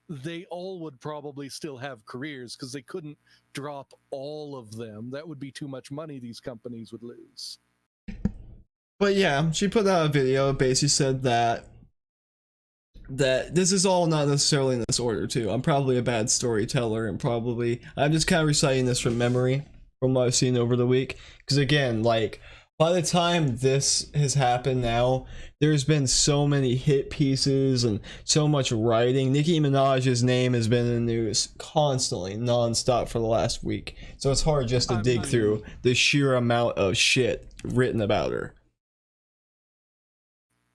they all would probably still have careers because they couldn't drop all of them. That would be too much money these companies would lose. But yeah, she put out a video, basically said that this is all not necessarily in this order too. I'm probably a bad storyteller, and I'm just kind of reciting this from memory from what I've seen over the week. Because again, like, by the time this has happened now, there's been so many hit pieces and so much writing. Nikki Minaj's name has been in the news constantly, non-stop for the last week. So it's hard just to dig through the sheer amount of shit written about her.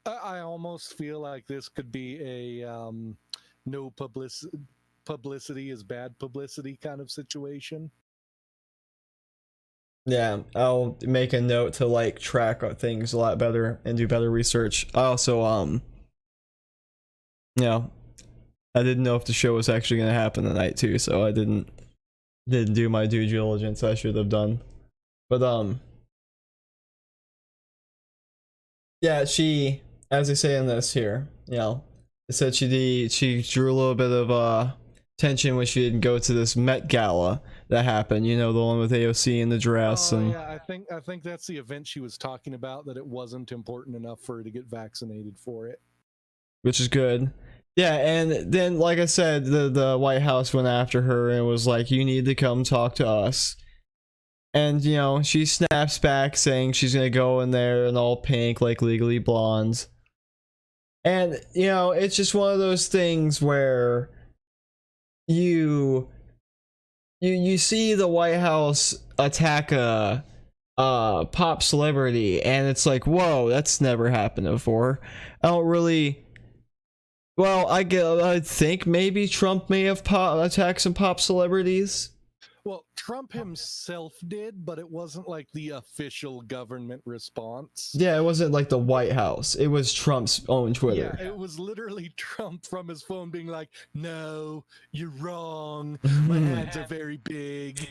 I almost feel like this could be a no publicity is bad publicity kind of situation. Yeah, I'll make a note to like track things a lot better and do better research. I also I didn't know if the show was actually going to happen tonight too, so I didn't do my due diligence I should have done. But yeah, she, as they say in this here, it said she drew a little bit of tension when she didn't go to this Met Gala that happened, the one with AOC in the dress. And yeah, I think that's the event she was talking about, that it wasn't important enough for her to get vaccinated for it. Which is good. Yeah, and then like I said, the White House went after her and was like, you need to come talk to us. And she snaps back saying she's gonna go in there in all pink like Legally Blonde. And it's just one of those things where you see the White House attack a pop celebrity, and it's like, whoa, that's never happened before. I don't really. Well, I think maybe Trump may have attacked some pop celebrities. Well, Trump himself did, but it wasn't like the official government response. Yeah, it wasn't like the White House. It was Trump's own Twitter. Yeah, it was literally Trump from his phone being like, no, you're wrong. My hands are very big.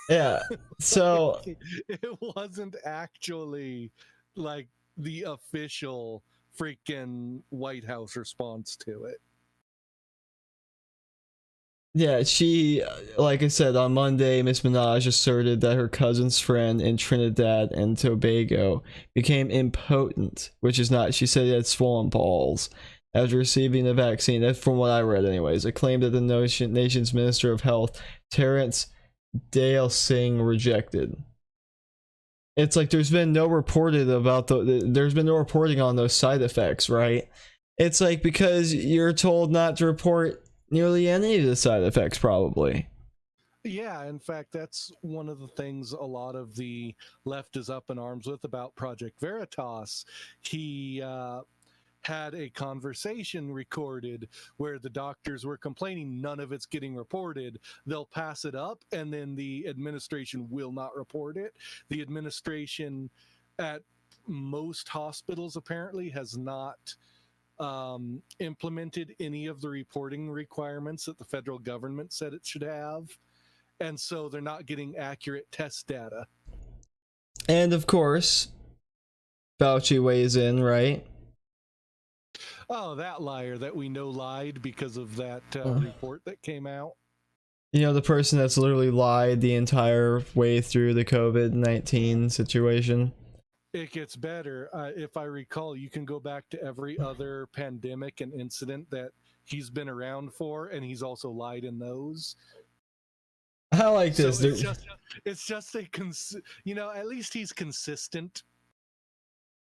Yeah, so it wasn't actually like the official freaking White House response to it. Yeah, she, like I said, on Monday, Miss Minaj asserted that her cousin's friend in Trinidad and Tobago became impotent, which is not, she said he had swollen balls after receiving the vaccine. That's from what I read anyways. It claimed that the nation's Minister of Health, Terrence Dale Singh, rejected. It's like there's been no reporting on those side effects, right? It's like because you're told not to report nearly any of the side effects, probably. Yeah, in fact, that's one of the things a lot of the left is up in arms with about Project Veritas. He had a conversation recorded where the doctors were complaining none of it's getting reported. They'll pass it up, and then the administration will not report it. The administration at most hospitals apparently has not implemented any of the reporting requirements that the federal government said it should have, and so they're not getting accurate test data. And of course, Fauci weighs in, right? Oh, that liar that we know lied because of that report that came out. The person that's literally lied the entire way through the COVID-19 situation. It gets better. If I recall, you can go back to every other pandemic and incident that he's been around for, and he's also lied in those. I like this. So it's just at least he's consistent.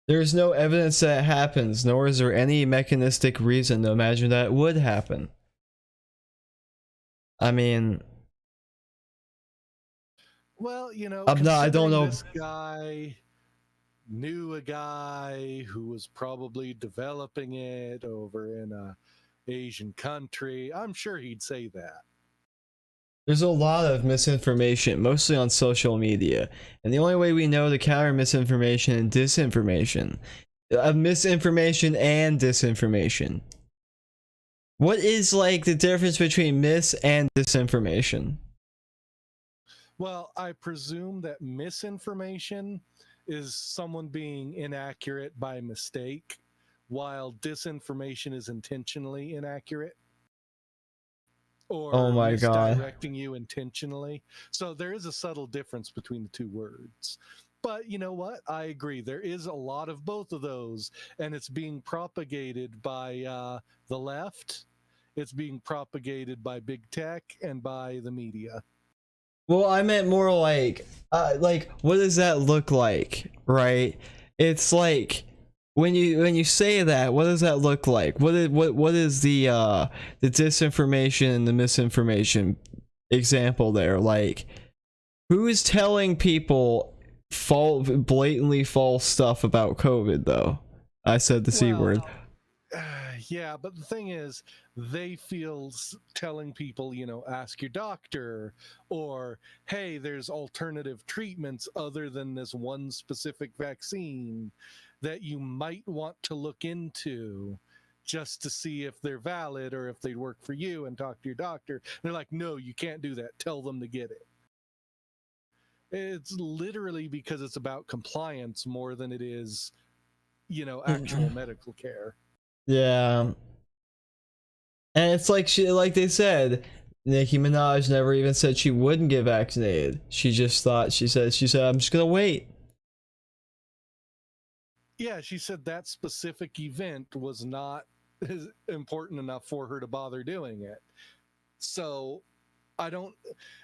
There's no evidence that it happens, nor is there any mechanistic reason to imagine that it would happen. I mean, Well, you know, I'm not, I don't considering know. this guy knew a guy who was probably developing it over in a Asian country, I'm sure he'd say that. There's a lot of misinformation, mostly on social media, and the only way we know to counter misinformation and disinformation, misinformation and disinformation. What is like the difference between mis and disinformation? Well, I presume that misinformation is someone being inaccurate by mistake, while disinformation is intentionally inaccurate Oh or my god. misdirecting you intentionally. So there is a subtle difference between the two words. But you know what? I agree. There is a lot of both of those, and it's being propagated by the left. It's being propagated by big tech and by the media. Well, I meant more like what does that look like, right? It's like when you say that, what does that look like? What is the disinformation and the misinformation example there? Like, who is telling people blatantly false stuff about COVID though? I said the C word. Yeah, but the thing is, they feel telling people, you know, ask your doctor, or hey, there's alternative treatments other than this one specific vaccine that you might want to look into just to see if they're valid or if they work for you, and talk to your doctor. And they're like, no, you can't do that. Tell them to get it. It's literally because it's about compliance more than it is, you know, actual medical care. Yeah. And it's like like they said, Nikki Minaj never even said she wouldn't get vaccinated. She just thought she said I'm just gonna wait. Yeah, she said that specific event was not important enough for her to bother doing it. So I don't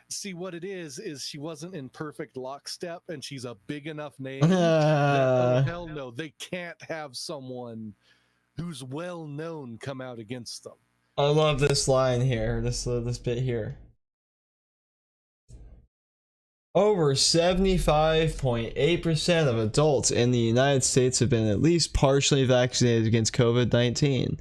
see what it is she wasn't in perfect lockstep, and she's a big enough name that oh hell no, they can't have someone who's well known come out against them. I love this line here, this bit here. Over 75.8% of adults in the United States have been at least partially vaccinated against COVID-19.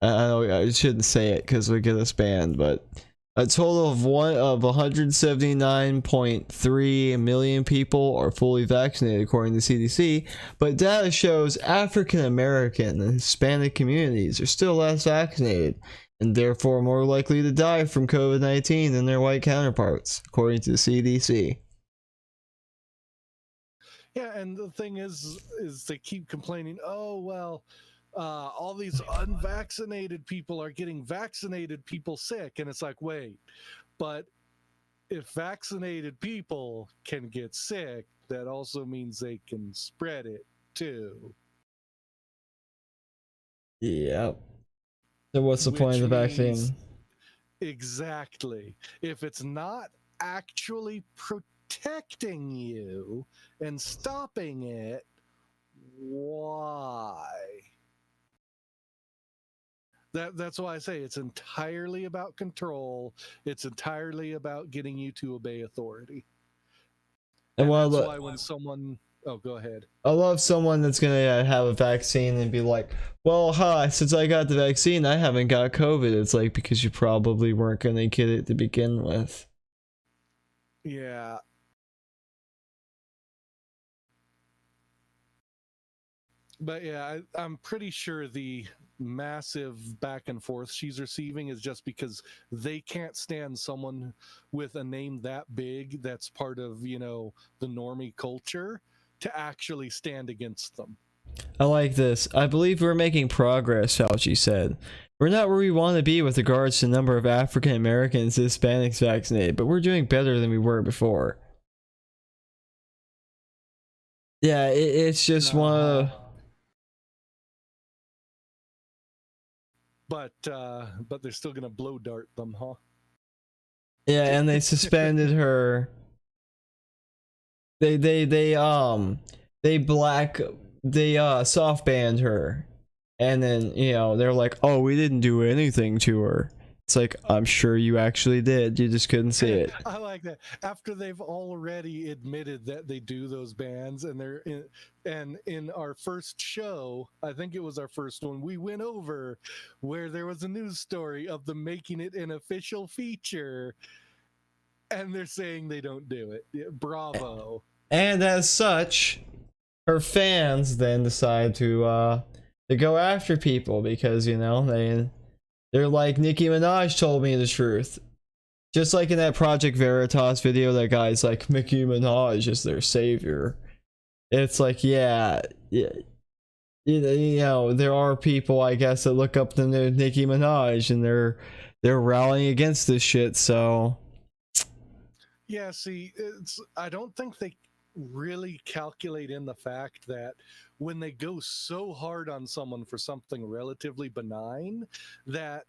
I know I shouldn't say it because we get us banned, but a total of 179.3 million people are fully vaccinated according to CDC, but data shows African American and Hispanic communities are still less vaccinated and therefore more likely to die from COVID-19 than their white counterparts, according to the CDC. Yeah, and the thing is they keep complaining, oh well, all these unvaccinated people are getting vaccinated people sick, and it's like, wait, but if vaccinated people can get sick, that also means they can spread it too. Yep. So what's the point Which of the means vaccine? exactly, if it's not actually protecting you and stopping it, why? That's why I say it's entirely about control. It's entirely about getting you to obey authority. And that's why when someone, oh, go ahead. I love someone that's gonna have a vaccine and be like, well, since I got the vaccine, I haven't got COVID. It's like, because you probably weren't gonna get it to begin with. Yeah. But yeah, I'm pretty sure the massive back and forth she's receiving is just because they can't stand someone with a name that big that's part of, you know, the normie culture to actually stand against them. I like this. I believe we're making progress, Fauci said. We're not where we want to be with regards to the number of African Americans and Hispanics vaccinated, but we're doing better than we were before. Yeah, it's just one of... But they're still gonna blow dart them, huh? Yeah, and they suspended her. They they soft banned her, and then they're like, oh, we didn't do anything to her. It's like, I'm sure you actually did, you just couldn't see it. I like that. After they've already admitted that they do those bans, and in our first show, I think it was our first one, we went over where there was a news story of them making it an official feature, and they're saying they don't do it. Yeah, bravo. And as such, her fans then decide to go after people because they're like, Nicki Minaj told me the truth. Just like in that Project Veritas video, that guy's like, Nicki Minaj is their savior. It's like, yeah, there are people, I guess, that look up to Nicki Minaj, and they're rallying against this shit. So yeah, see, I don't think they really calculate in the fact that when they go so hard on someone for something relatively benign, that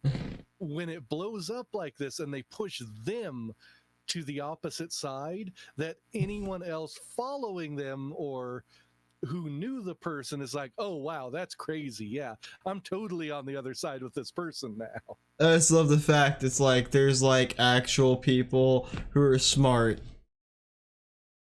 when it blows up like this and they push them to the opposite side, that anyone else following them or who knew the person is like, oh wow, that's crazy. Yeah, I'm totally on the other side with this person now. I just love the fact it's like there's like actual people who are smart,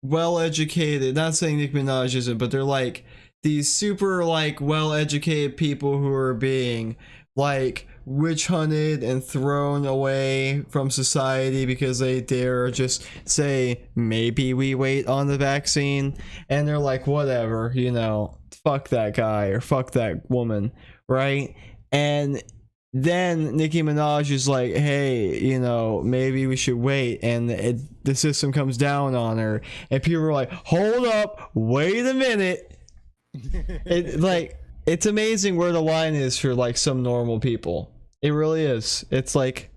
well educated. Not saying Nicki Minaj isn't, but they're like these super like well educated people who are being like witch hunted and thrown away from society because they dare just say maybe we wait on the vaccine, and they're like, whatever, fuck that guy or fuck that woman, right? And then Nicki Minaj is like, hey, maybe we should wait, and the system comes down on her, and people are like, hold up, wait a minute. It's amazing where the line is for like some normal people. It really is. It's like,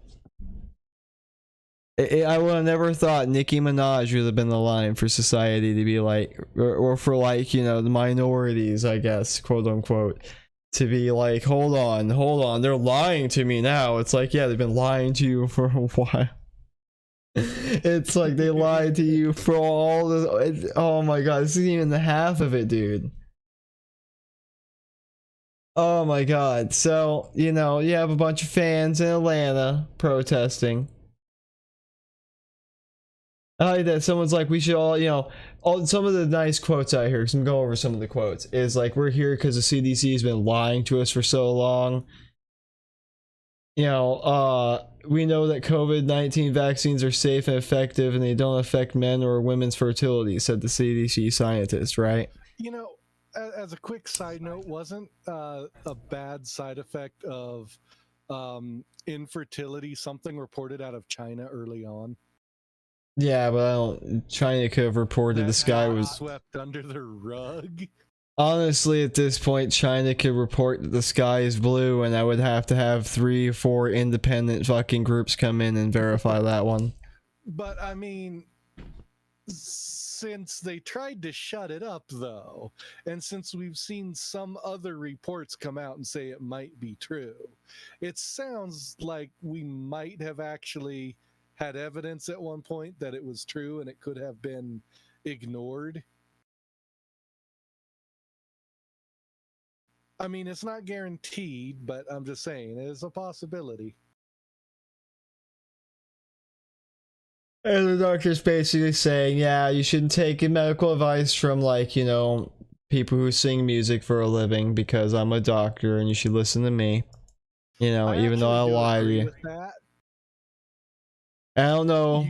I would have never thought Nicki Minaj would have been the line for society to be like, or for like, the minorities, I guess, quote unquote, to be like, hold on, they're lying to me now. It's like, yeah, they've been lying to you for a while. It's like they lied to you for all the, oh my god, this isn't even the half of it, dude. Oh my god. So, you have a bunch of fans in Atlanta protesting. I like that someone's like, we should all, some of the nice quotes out here, because I'm going to go over some of the quotes, is like, we're here because the CDC has been lying to us for so long. We know that COVID-19 vaccines are safe and effective, and they don't affect men or women's fertility, said the CDC scientist, right? As a quick side note, wasn't a bad side effect of infertility something reported out of China early on? Yeah, but China could have reported this guy was swept under the rug. Honestly, at this point, China could report that the sky is blue, and I would have to have 3 or 4 independent fucking groups come in and verify that one. But I mean, since they tried to shut it up, though, and since we've seen some other reports come out and say it might be true, it sounds like we might have actually had evidence at one point that it was true and it could have been ignored. I mean, it's not guaranteed, but I'm just saying it is a possibility. And the doctor's basically saying, yeah, you shouldn't take medical advice from, like, people who sing music for a living, because I'm a doctor and you should listen to me. Even though I lie to you. I don't know.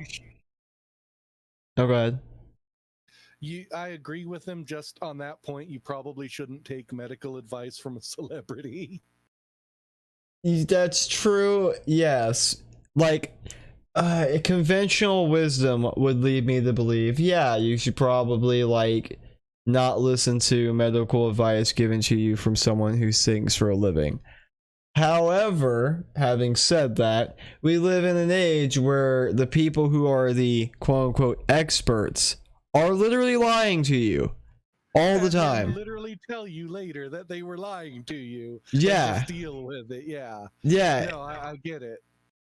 Oh, go ahead. I agree with him just on that point. You probably shouldn't take medical advice from a celebrity. That's true, yes. Like, conventional wisdom would lead me to believe, yeah, you should probably, like, not listen to medical advice given to you from someone who sings for a living. However, having said that, we live in an age where the people who are the quote-unquote experts are literally lying to you all the time. Literally tell you later that they were lying to you. Yeah. Just deal with it. Yeah. Yeah. No, I get it.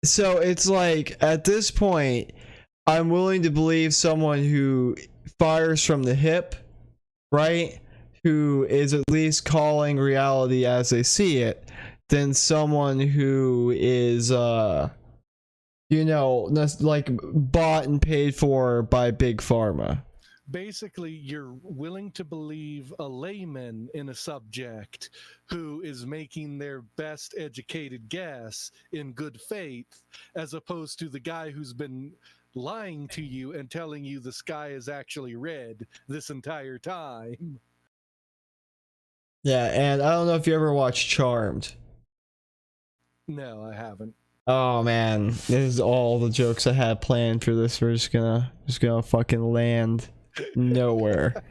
So it's like, at this point, I'm willing to believe someone who fires from the hip, right? who is at least calling reality as they see it than someone who is like bought and paid for by big pharma. Basically, you're willing to believe a layman in a subject who is making their best educated guess in good faith, as opposed to the guy who's been lying to you and telling you the sky is actually red this entire time. Yeah, and I don't know if you ever watched Charmed. No, I haven't. Oh man, this is all the jokes I had planned for this. We're just gonna fucking land nowhere.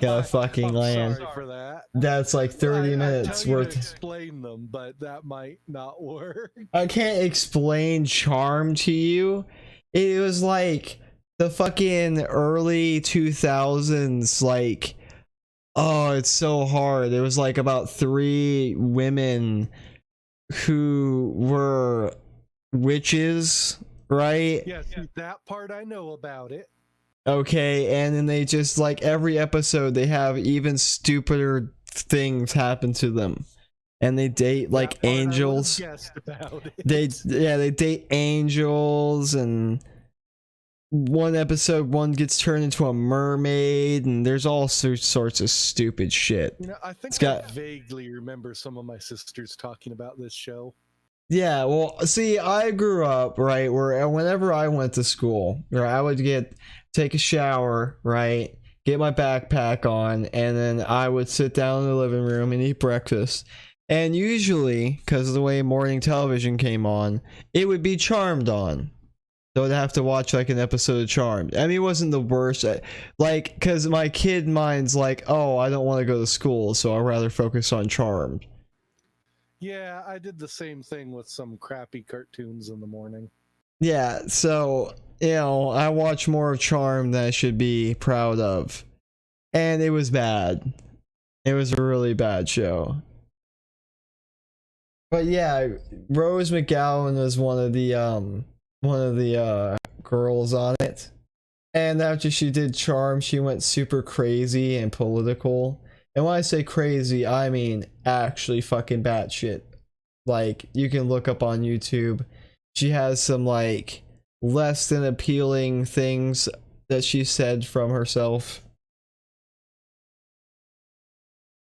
Gotta fucking land. Sorry for that. That's like 30 minutes worth. Explain them, but that might not work. I can't explain Charm to you. It was like the fucking early 2000s, like, oh, it's so hard. It was like about 3 women who were witches, right? Yes, that part I know about it. Okay, and then they just, like, every episode they have even stupider things happen to them. And they date like angels. They date angels, and one episode one gets turned into a mermaid, and there's all sorts of stupid shit. You know, I think I vaguely remember some of my sisters talking about this show. Yeah, well, see, I grew up, right, where whenever I went to school, right, I would take a shower, right, get my backpack on, and then I would sit down in the living room and eat breakfast. And usually, because of the way morning television came on, it would be Charmed on. So I'd have to watch like an episode of Charmed. I mean, it wasn't the worst. Like, because my kid mind's like, oh, I don't want to go to school, so I'd rather focus on Charmed. Yeah, I did the same thing with some crappy cartoons in the morning. Yeah, so, you know, I watch more of Charmed than I should be proud of. And it was bad. It was a really bad show. But yeah, Rose McGowan was one of the girls on it. And after she did Charm, she went super crazy and political. And when I say crazy, I mean actually fucking batshit. Like, you can look up on YouTube. She has some, like, less than appealing things that she said from herself.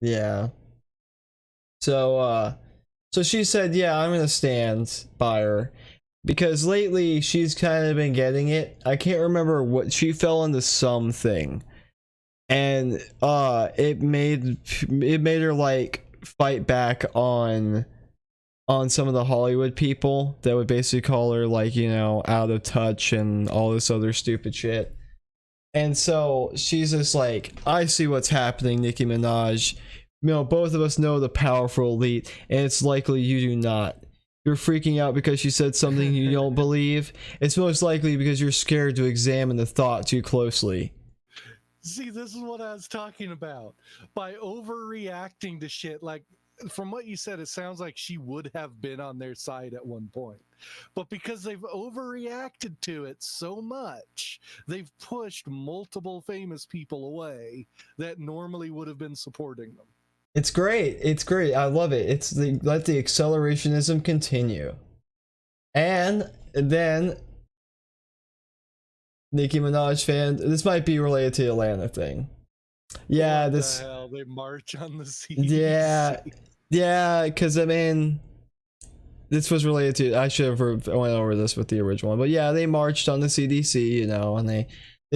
Yeah. So she said, yeah, I'm gonna stand by her. Because lately, she's kind of been getting it. I can't remember what, she fell into something. And, it made her, like, fight back on some of the Hollywood people that would basically call her, like, you know, out of touch and all this other stupid shit. And so she's just like, I see what's happening, Nicki Minaj. You know, both of us know the powerful elite, and it's likely you do not. You're freaking out because she said something you don't believe. It's most likely because you're scared to examine the thought too closely. See, this is what I was talking about. By overreacting to shit, like, from what you said, it sounds like she would have been on their side at one point. But because they've overreacted to it so much, they've pushed multiple famous people away that normally would have been supporting them. It's great. It's great. I love it. It's let the accelerationism continue. And then Nicki Minaj fan, this might be related to the Atlanta thing. Yeah, what this. The hell? They march on the CDC. Yeah, because I mean, this was related to. I should have went over this with the original one, but yeah, they marched on the CDC, you know, and they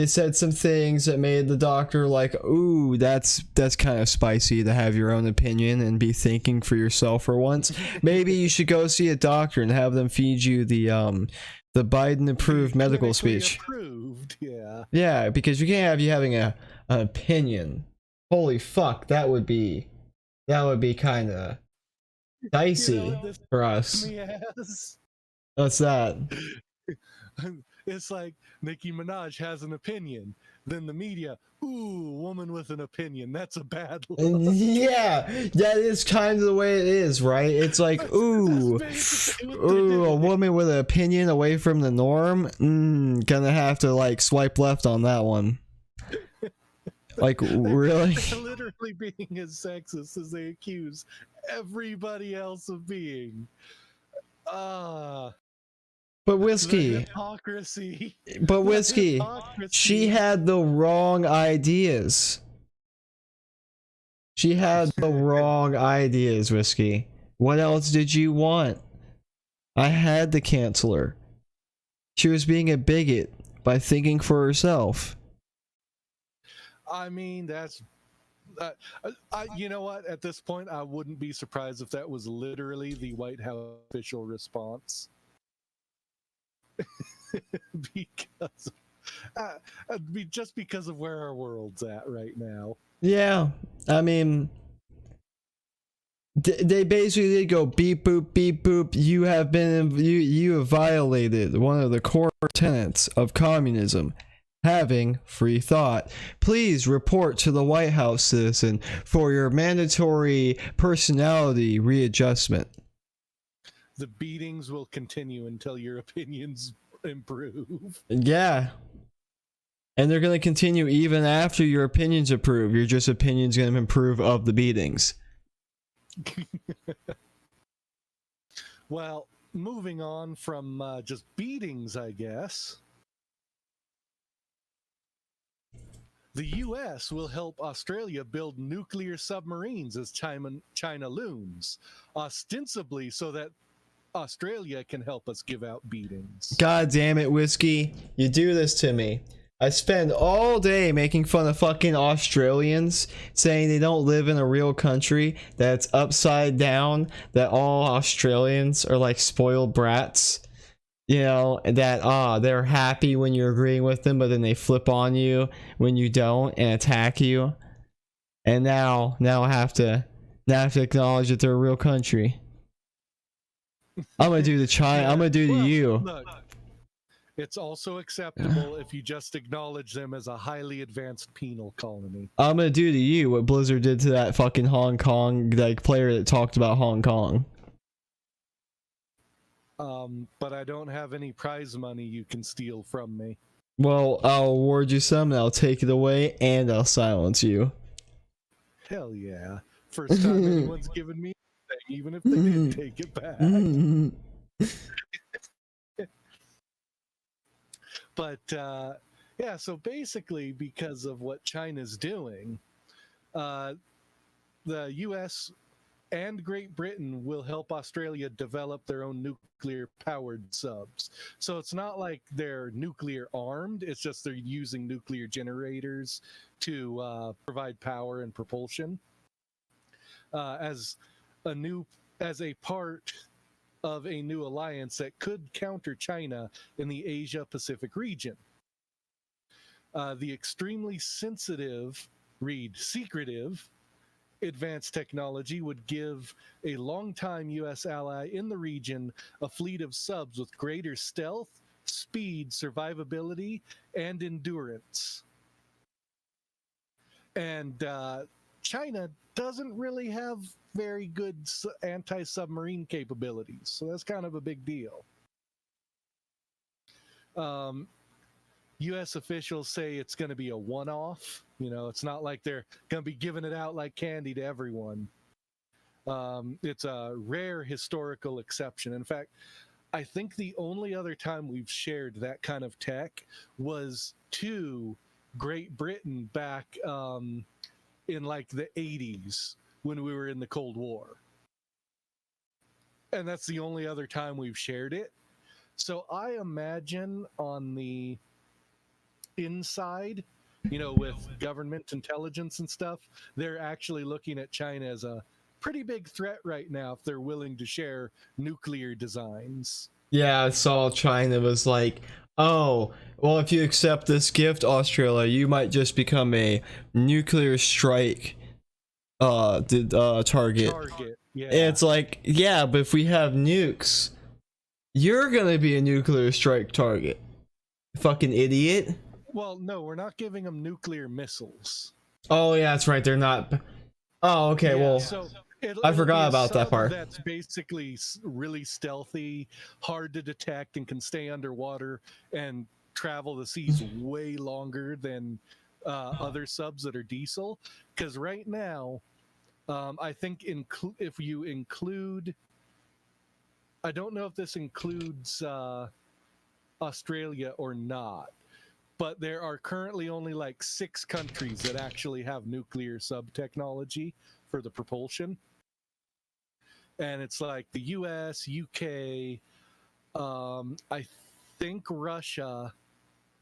said some things that made the doctor like, ooh, that's kind of spicy to have your own opinion and be thinking for yourself for once. Maybe you should go see a doctor and have them feed you the Biden approved medical speech. Approved, yeah. Yeah, because you can't have you having an opinion. Holy fuck, that would be kind of dicey for us. What's that? It's like Nicki Minaj has an opinion. Then the media, ooh, woman with an opinion. That's a bad look. Yeah, that is kind of the way it is, right? It's like, ooh, a woman with an opinion away from the norm. Gonna have to like swipe left on that one. Like, really? They're literally being as sexist as they accuse everybody else of being. Ah, But the Whiskey, hypocrisy. but The Whiskey, she hypocrisy. had the wrong ideas. She had the wrong ideas, Whiskey. What else did you want? I had to cancel her. She was being a bigot by thinking for herself. I mean, that's. You know what? At this point, I wouldn't be surprised if that was literally the White House official response. Because, just because of where our world's at right now. Yeah, I mean, they basically go beep boop beep boop. You have violated one of the core tenets of communism, having free thought. Please report to the White House, citizen, for your mandatory personality readjustment. The beatings will continue until your opinions improve. Yeah. And they're going to continue even after your opinions improve. Your just opinions going to improve of the beatings. Well, moving on from just beatings, I guess. The U.S. will help Australia build nuclear submarines as China looms, ostensibly so that Australia can help us give out beatings. God damn it, Whiskey. You do this to me. I spend all day making fun of fucking Australians, saying they don't live in a real country, that it's upside down, that all Australians are like spoiled brats. You know, that they're happy when you're agreeing with them, but then they flip on you when you don't and attack you. And now I have to acknowledge that they're a real country. I'm gonna do the China. I'm gonna do to you. Look, it's also acceptable if you just acknowledge them as a highly advanced penal colony. I'm gonna do to you what Blizzard did to that fucking Hong Kong like player that talked about Hong Kong. But I don't have any prize money you can steal from me. Well, I'll award you some, and I'll take it away, and I'll silence you. Hell yeah. First time anyone's given me anything, even if they didn't take it back. But, yeah, so basically, because of what China's doing, the U.S. and Great Britain will help Australia develop their own nuclear-powered subs. So it's not like they're nuclear-armed, it's just they're using nuclear generators to provide power and propulsion. As a part of a new alliance that could counter China in the Asia-Pacific region. The extremely sensitive, secretive, advanced technology would give a longtime U.S. ally in the region a fleet of subs with greater stealth, speed, survivability, and endurance. And China doesn't really have very good anti-submarine capabilities, so that's kind of a big deal. U.S. officials say it's going to be a one-off. You know, it's not like they're going to be giving it out like candy to everyone. It's a rare historical exception. In fact, I think the only other time we've shared that kind of tech was to Great Britain back in like the 80s when we were in the Cold War. And that's the only other time we've shared it. So I imagine on the inside, you know, with government intelligence and stuff, they're actually looking at China as a pretty big threat right now if they're willing to share nuclear designs. Yeah, I saw China was like, oh, well, if you accept this gift, Australia, you might just become a nuclear strike target. Yeah. It's like, yeah, but if we have nukes, you're gonna be a nuclear strike target. Fucking idiot. Well, no, we're not giving them nuclear missiles. Oh yeah, that's right. They're not. Oh, okay. Yeah, well, so I forgot about that part. That's basically really stealthy, hard to detect, and can stay underwater and travel the seas way longer than other subs that are diesel. Because right now, I think if you include, I don't know if this includes Australia or not, but there are currently only like 6 countries that actually have nuclear sub technology for the propulsion. And it's like the US, UK, I think Russia,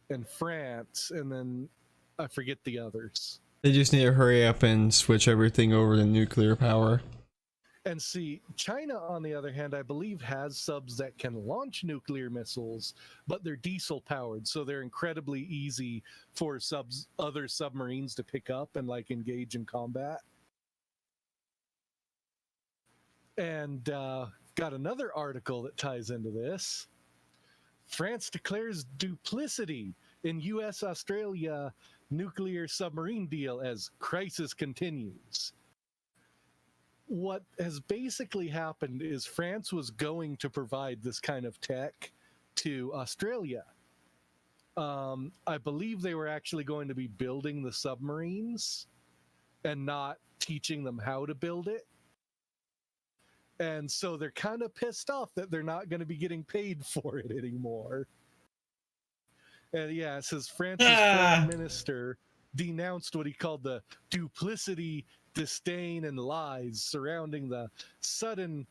and France, and then I forget the others. They just need to hurry up and switch everything over to nuclear power. And see, China, on the other hand, I believe has subs that can launch nuclear missiles, but they're diesel powered, so they're incredibly easy for other submarines to pick up and like engage in combat. And got another article that ties into this. France declares duplicity in US-Australia nuclear submarine deal as crisis continues. What has basically happened is France was going to provide this kind of tech to Australia. I believe they were actually going to be building the submarines and not teaching them how to build it. And so they're kind of pissed off that they're not going to be getting paid for it anymore. And yeah, it says France's foreign minister denounced what he called the duplicity, disdain, and lies surrounding the sudden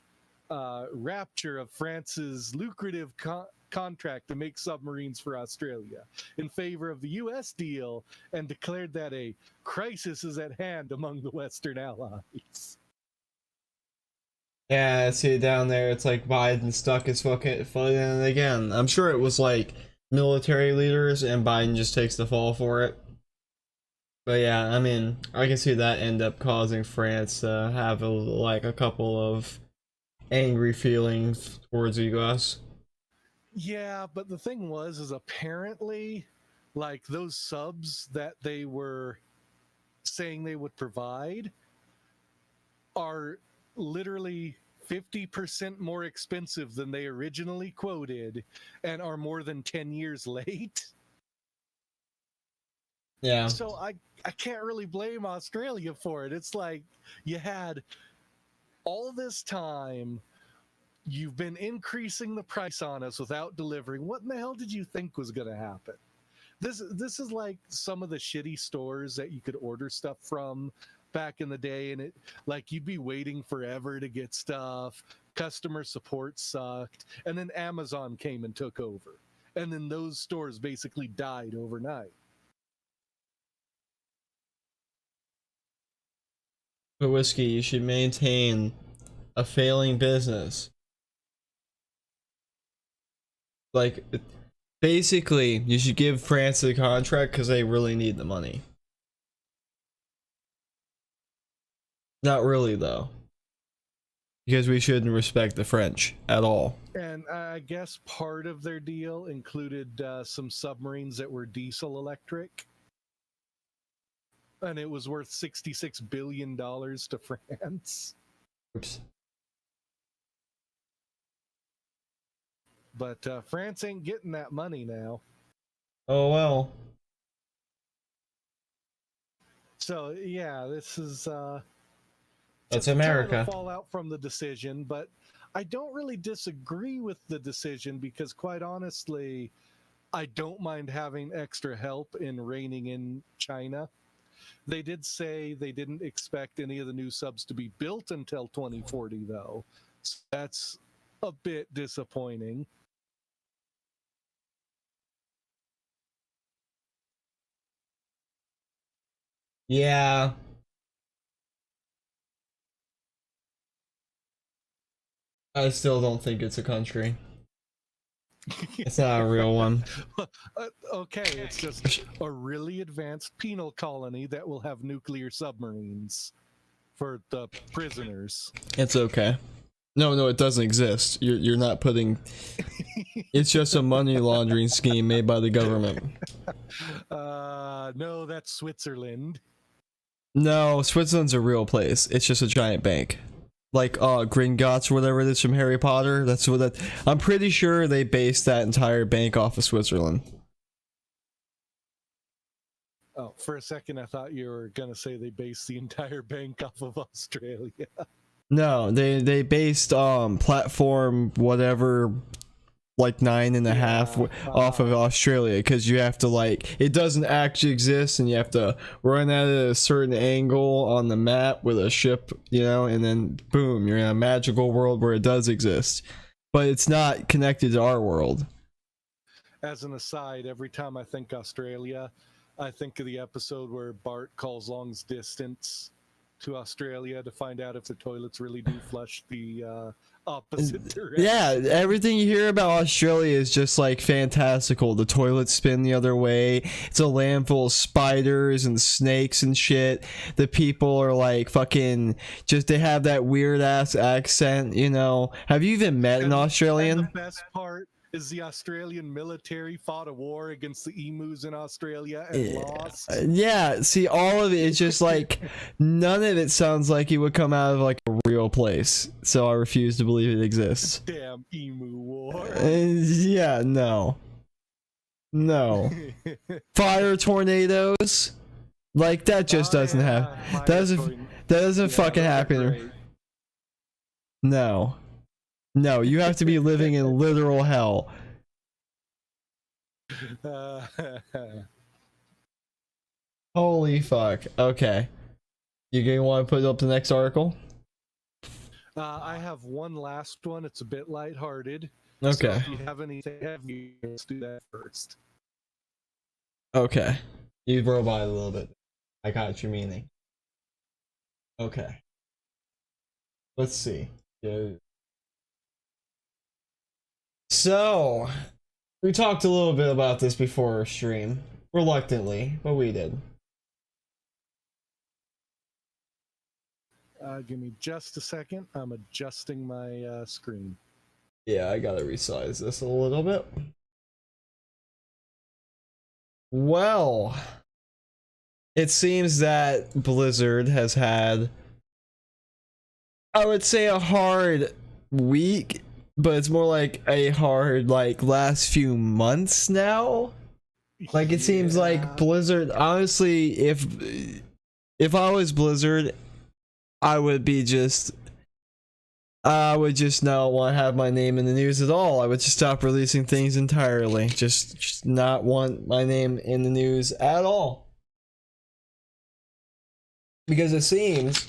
rapture of France's lucrative contract to make submarines for Australia in favor of the U.S. deal, and declared that a crisis is at hand among the Western allies. Yeah, I see it down there. It's like Biden stuck his fucking foot in it again. I'm sure it was like military leaders, and Biden just takes the fall for it. But yeah, I mean, I can see that end up causing France to have a couple of angry feelings towards the U.S. Yeah, but the thing is apparently, like, those subs that they were saying they would provide are literally 50% more expensive than they originally quoted and are more than 10 years late. Yeah. So I can't really blame Australia for it. It's like, you had all this time, you've been increasing the price on us without delivering. What in the hell did you think was going to happen? This is like some of the shitty stores that you could order stuff from back in the day, and it, like, you'd be waiting forever to get stuff. Customer support sucked, and then Amazon came and took over, and then those stores basically died overnight. But Whiskey, you should maintain a failing business. Like, basically, you should give France the contract because they really need the money. Not really, though. Because we shouldn't respect the French at all. And I guess part of their deal included some submarines that were diesel electric. And it was worth $66 billion to France. Oops. But France ain't getting that money now. Oh, well. So, yeah, this is... That's America. Kind of a fallout from the decision, but I don't really disagree with the decision because, quite honestly, I don't mind having extra help in reining in China. They did say they didn't expect any of the new subs to be built until 2040, though. So that's a bit disappointing. Yeah. I still don't think it's a country. It's not a real one. Okay, it's just a really advanced penal colony that will have nuclear submarines for the prisoners. It's okay. No, it doesn't exist. You're not putting... It's just a money laundering scheme made by the government. No, that's Switzerland. No, Switzerland's a real place. It's just a giant bank. Like Gringotts or whatever it is from Harry Potter. That's what that. I'm pretty sure they based that entire bank off of Switzerland. Oh, for a second, I thought you were gonna say they based the entire bank off of Australia. No, they based platform whatever like 9.5 off of Australia, because you have to like, it doesn't actually exist and you have to run at it at a certain angle on the map with a ship, you know, and then boom, you're in a magical world where it does exist, but it's not connected to our world. As an aside, every time I think Australia, I think of the episode where Bart calls Long's distance to Australia to find out if the toilets really do flush the opposite direction. Yeah, everything you hear about Australia is just like fantastical. The toilets spin the other way. It's a land full of spiders and snakes and shit. The people are like fucking just, they have that weird ass accent, you know. Have you even met an Australian? And the best part is the Australian military fought a war against the emus in Australia and lost. Yeah, see, all of it is just like, none of it sounds like it would come out of like a real place. So I refuse to believe it exists. Damn emu war. Yeah, no. No. Fire tornadoes? Like, that just doesn't happen. That doesn't fucking happen. No. No, you have to be living in literal hell. Holy fuck. Okay. You gonna want to put up the next article? I have one last one. It's a bit lighthearted. Okay. So if you have anything heavy, let's do that first. Okay. You roll by a little bit. I got what you're meaning. Okay. Let's see. Yeah. So, we talked a little bit about this before our stream. Reluctantly, but we did. Give me just a second. I'm adjusting my screen. Yeah, I gotta resize this a little bit. Well, it seems that Blizzard has had, I would say, a hard week, but it's more like a hard, like, last few months now. Like, it seems like Blizzard, honestly, if I was Blizzard, I would just not want to have my name in the news at all. I would just stop releasing things entirely. Just not want my name in the news at all. Because it seems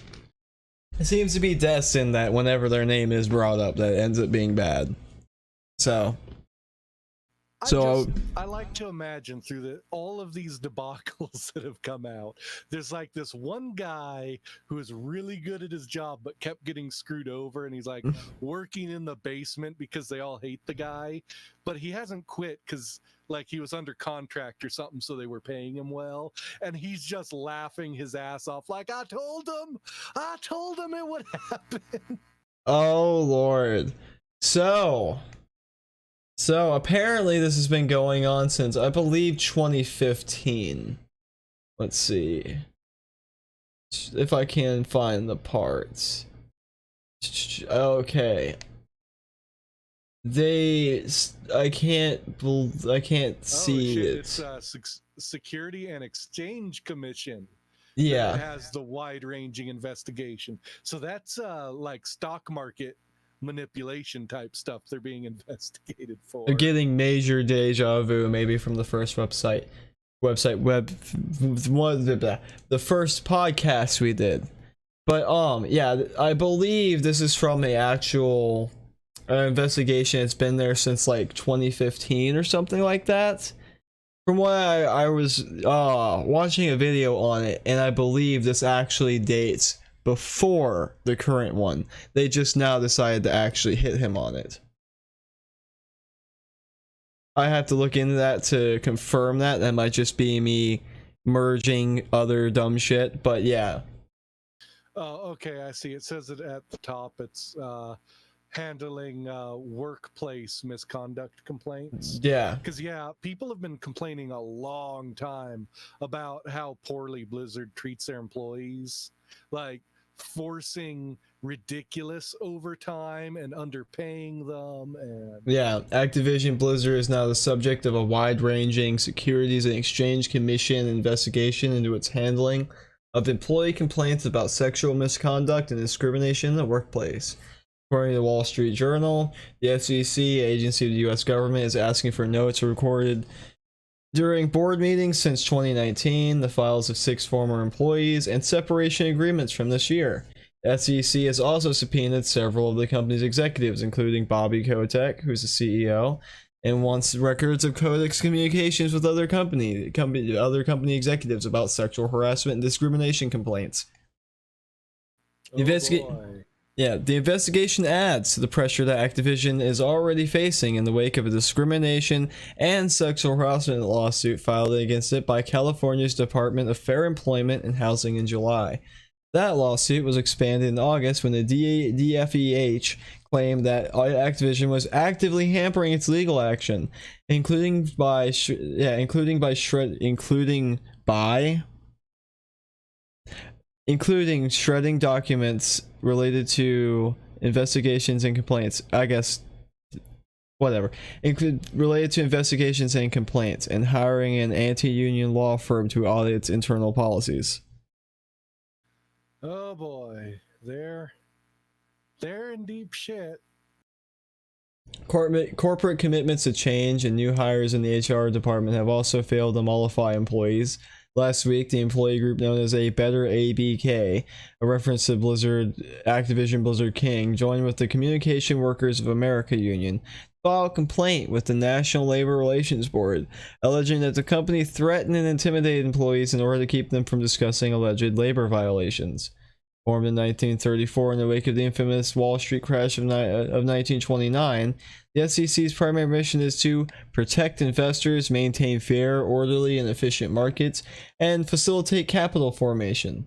to be destined that whenever their name is brought up, that ends up being bad. So I like to imagine through all of these debacles that have come out, there's like this one guy who is really good at his job but kept getting screwed over, and he's like working in the basement because they all hate the guy, but he hasn't quit because like he was under contract or something, so they were paying him well, and he's just laughing his ass off like, I told him it would happen. Oh Lord. So apparently this has been going on since, I believe, 2015. Let's see if I can find the parts. Okay. I can't see it. It's Security and Exchange Commission. Yeah. That has the wide-ranging investigation. So that's like stock market manipulation type stuff they're being investigated for. They're getting major deja vu, maybe from the first the first podcast we did. But yeah, I believe this is from the actual investigation. It's been there since like 2015 or something like that. From what I was watching a video on it, and I believe this actually dates before the current one. They just now decided to actually hit him on it. I have to look into that to confirm that. That might just be me merging other dumb shit, but yeah. Oh, okay, I see. It says it at the top. It's handling workplace misconduct complaints. Yeah. Because, yeah, people have been complaining a long time about how poorly Blizzard treats their employees. Like, forcing ridiculous overtime and underpaying them. And yeah, Activision Blizzard is now the subject of a wide-ranging Securities and Exchange Commission investigation into its handling of employee complaints about sexual misconduct and discrimination in the workplace. According to the Wall Street Journal, the SEC, agency of the U.S. government, is asking for notes recorded during board meetings since 2019, the files of 6 former employees, and separation agreements from this year. The SEC has also subpoenaed several of the company's executives, including Bobby Kotick, who's the CEO, and wants records of Kotick's communications with other company executives about sexual harassment and discrimination complaints. The investigation adds to the pressure that Activision is already facing in the wake of a discrimination and sexual harassment lawsuit filed against it by California's Department of Fair Employment and Housing in July. That lawsuit was expanded in August when the DFEH claimed that Activision was actively hampering its legal action, including by shredding documents related to investigations and complaints. Related to investigations and complaints, and hiring an anti-union law firm to audit its internal policies. Oh boy, they're in deep shit. Corporate commitments to change and new hires in the HR department have also failed to mollify employees. Last week, the employee group known as a Better ABK, a reference to Activision Blizzard King, joined with the Communication Workers of America Union, filed a complaint with the National Labor Relations Board, alleging that the company threatened and intimidated employees in order to keep them from discussing alleged labor violations. Formed in 1934 in the wake of the infamous Wall Street crash of 1929, the SEC's primary mission is to protect investors, maintain fair, orderly, and efficient markets, and facilitate capital formation.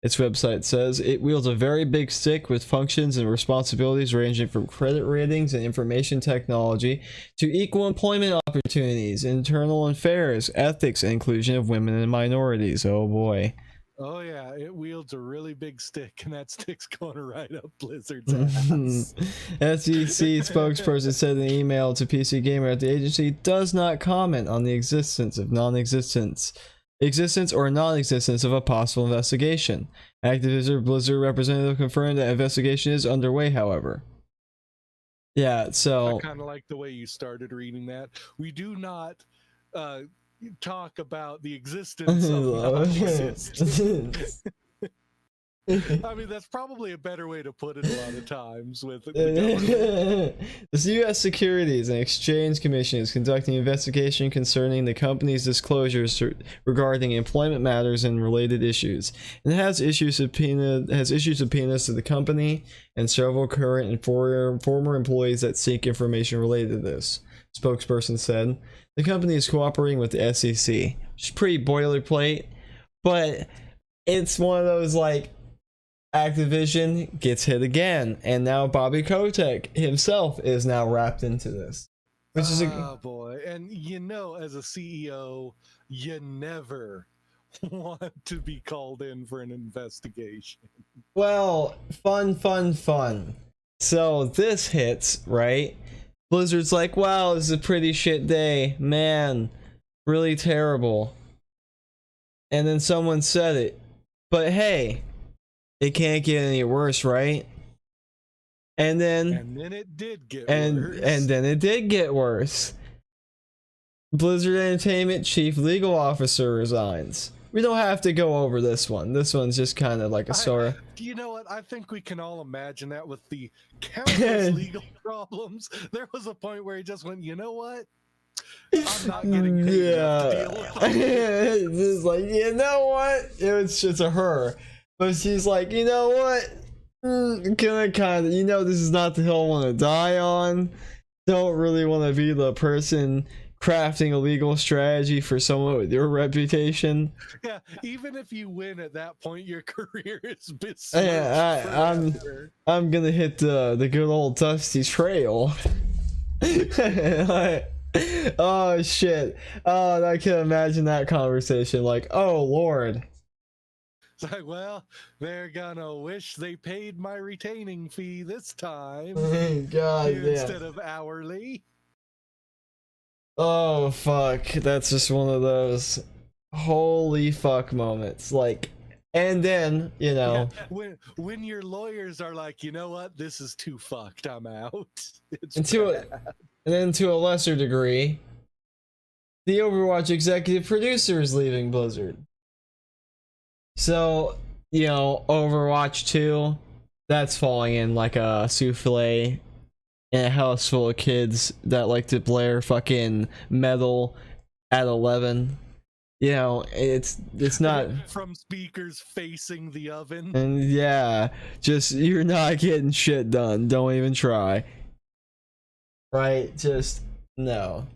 Its website says it wields a very big stick with functions and responsibilities ranging from credit ratings and information technology to equal employment opportunities, internal affairs, ethics, and inclusion of women and minorities. Oh boy. Oh yeah, it wields a really big stick, and that stick's going right up Blizzard's ass. SEC spokesperson said in an email to PC Gamer that the agency does not comment on the existence or non-existence of a possible investigation. Activision Blizzard representative confirmed that investigation is underway, however. Yeah, so I kind of like the way you started reading that. We do not talk about the existence of non-existence. I mean, that's probably a better way to put it a lot of times with the government. The U.S. Securities and Exchange Commission is conducting an investigation concerning the company's disclosures regarding employment matters and related issues, and has issued subpoenas to the company and several current and former employees that seek information related to this. Spokesperson said the company is cooperating with the SEC, which is pretty boilerplate, but it's one of those like Activision gets hit again, and now Bobby Kotick himself is now wrapped into this, which is boy. And you know, as a CEO, you never want to be called in for an investigation. Well, fun. So this hits, right? Blizzard's like, wow, this is a pretty shit day, man, really terrible. And then someone said it, but hey, it can't get any worse, right? And then it did get worse. And then it did get worse. Blizzard Entertainment chief legal officer resigns. We don't have to go over this one. This one's just kind of like a story. You know what? I think we can all imagine that with the countless legal problems. There was a point where he just went, you know what? I'm not getting paid enough to deal with it. It's just like, you know what? It's just a her. But she's like, you know what? Gonna kind of, you know, this is not the hill I want to die on. Don't really want to be the person crafting a legal strategy for someone with your reputation. Yeah, even if you win at that point, your career is I'm gonna hit the good old dusty trail. Like, oh shit. Oh, I can imagine that conversation. Like, oh lord. It's like, well, they're gonna wish they paid my retaining fee this time God damn. instead of hourly. Oh fuck, that's just one of those holy fuck moments. Like, and then, you know, When your lawyers are like, you know what, this is too fucked, I'm out. It's and then to a lesser degree, the Overwatch executive producer is leaving Blizzard. So, you know, Overwatch 2, that's falling in like a souffle in a house full of kids that like to blare fucking metal at 11. You know, it's not from speakers facing the oven. And yeah, just you're not getting shit done. Don't even try. Right? Just no.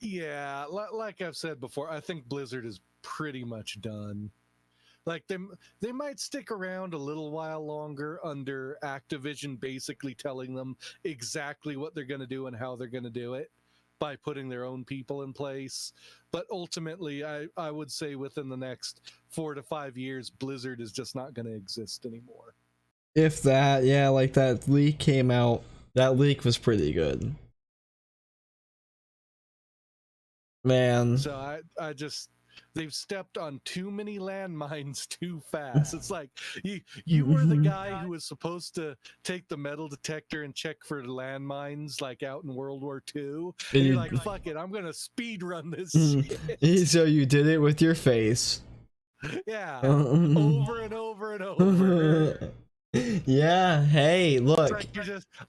Yeah, like I've said before, I think Blizzard is pretty much done. Like they might stick around a little while longer under Activision basically telling them exactly what they're going to do and how they're going to do it by putting their own people in place. But ultimately, I would say within the next 4 to 5 years, Blizzard is just not going to exist anymore. If that, yeah, like that leak came out. That leak was pretty good. Man. So I just they've stepped on too many landmines too fast. It's like you were the guy who was supposed to take the metal detector and check for landmines like out in World War II. And you're like, fuck it, I'm gonna speed run this shit. So you did it with your face. Yeah. Over and over and over. Yeah, hey, look. Like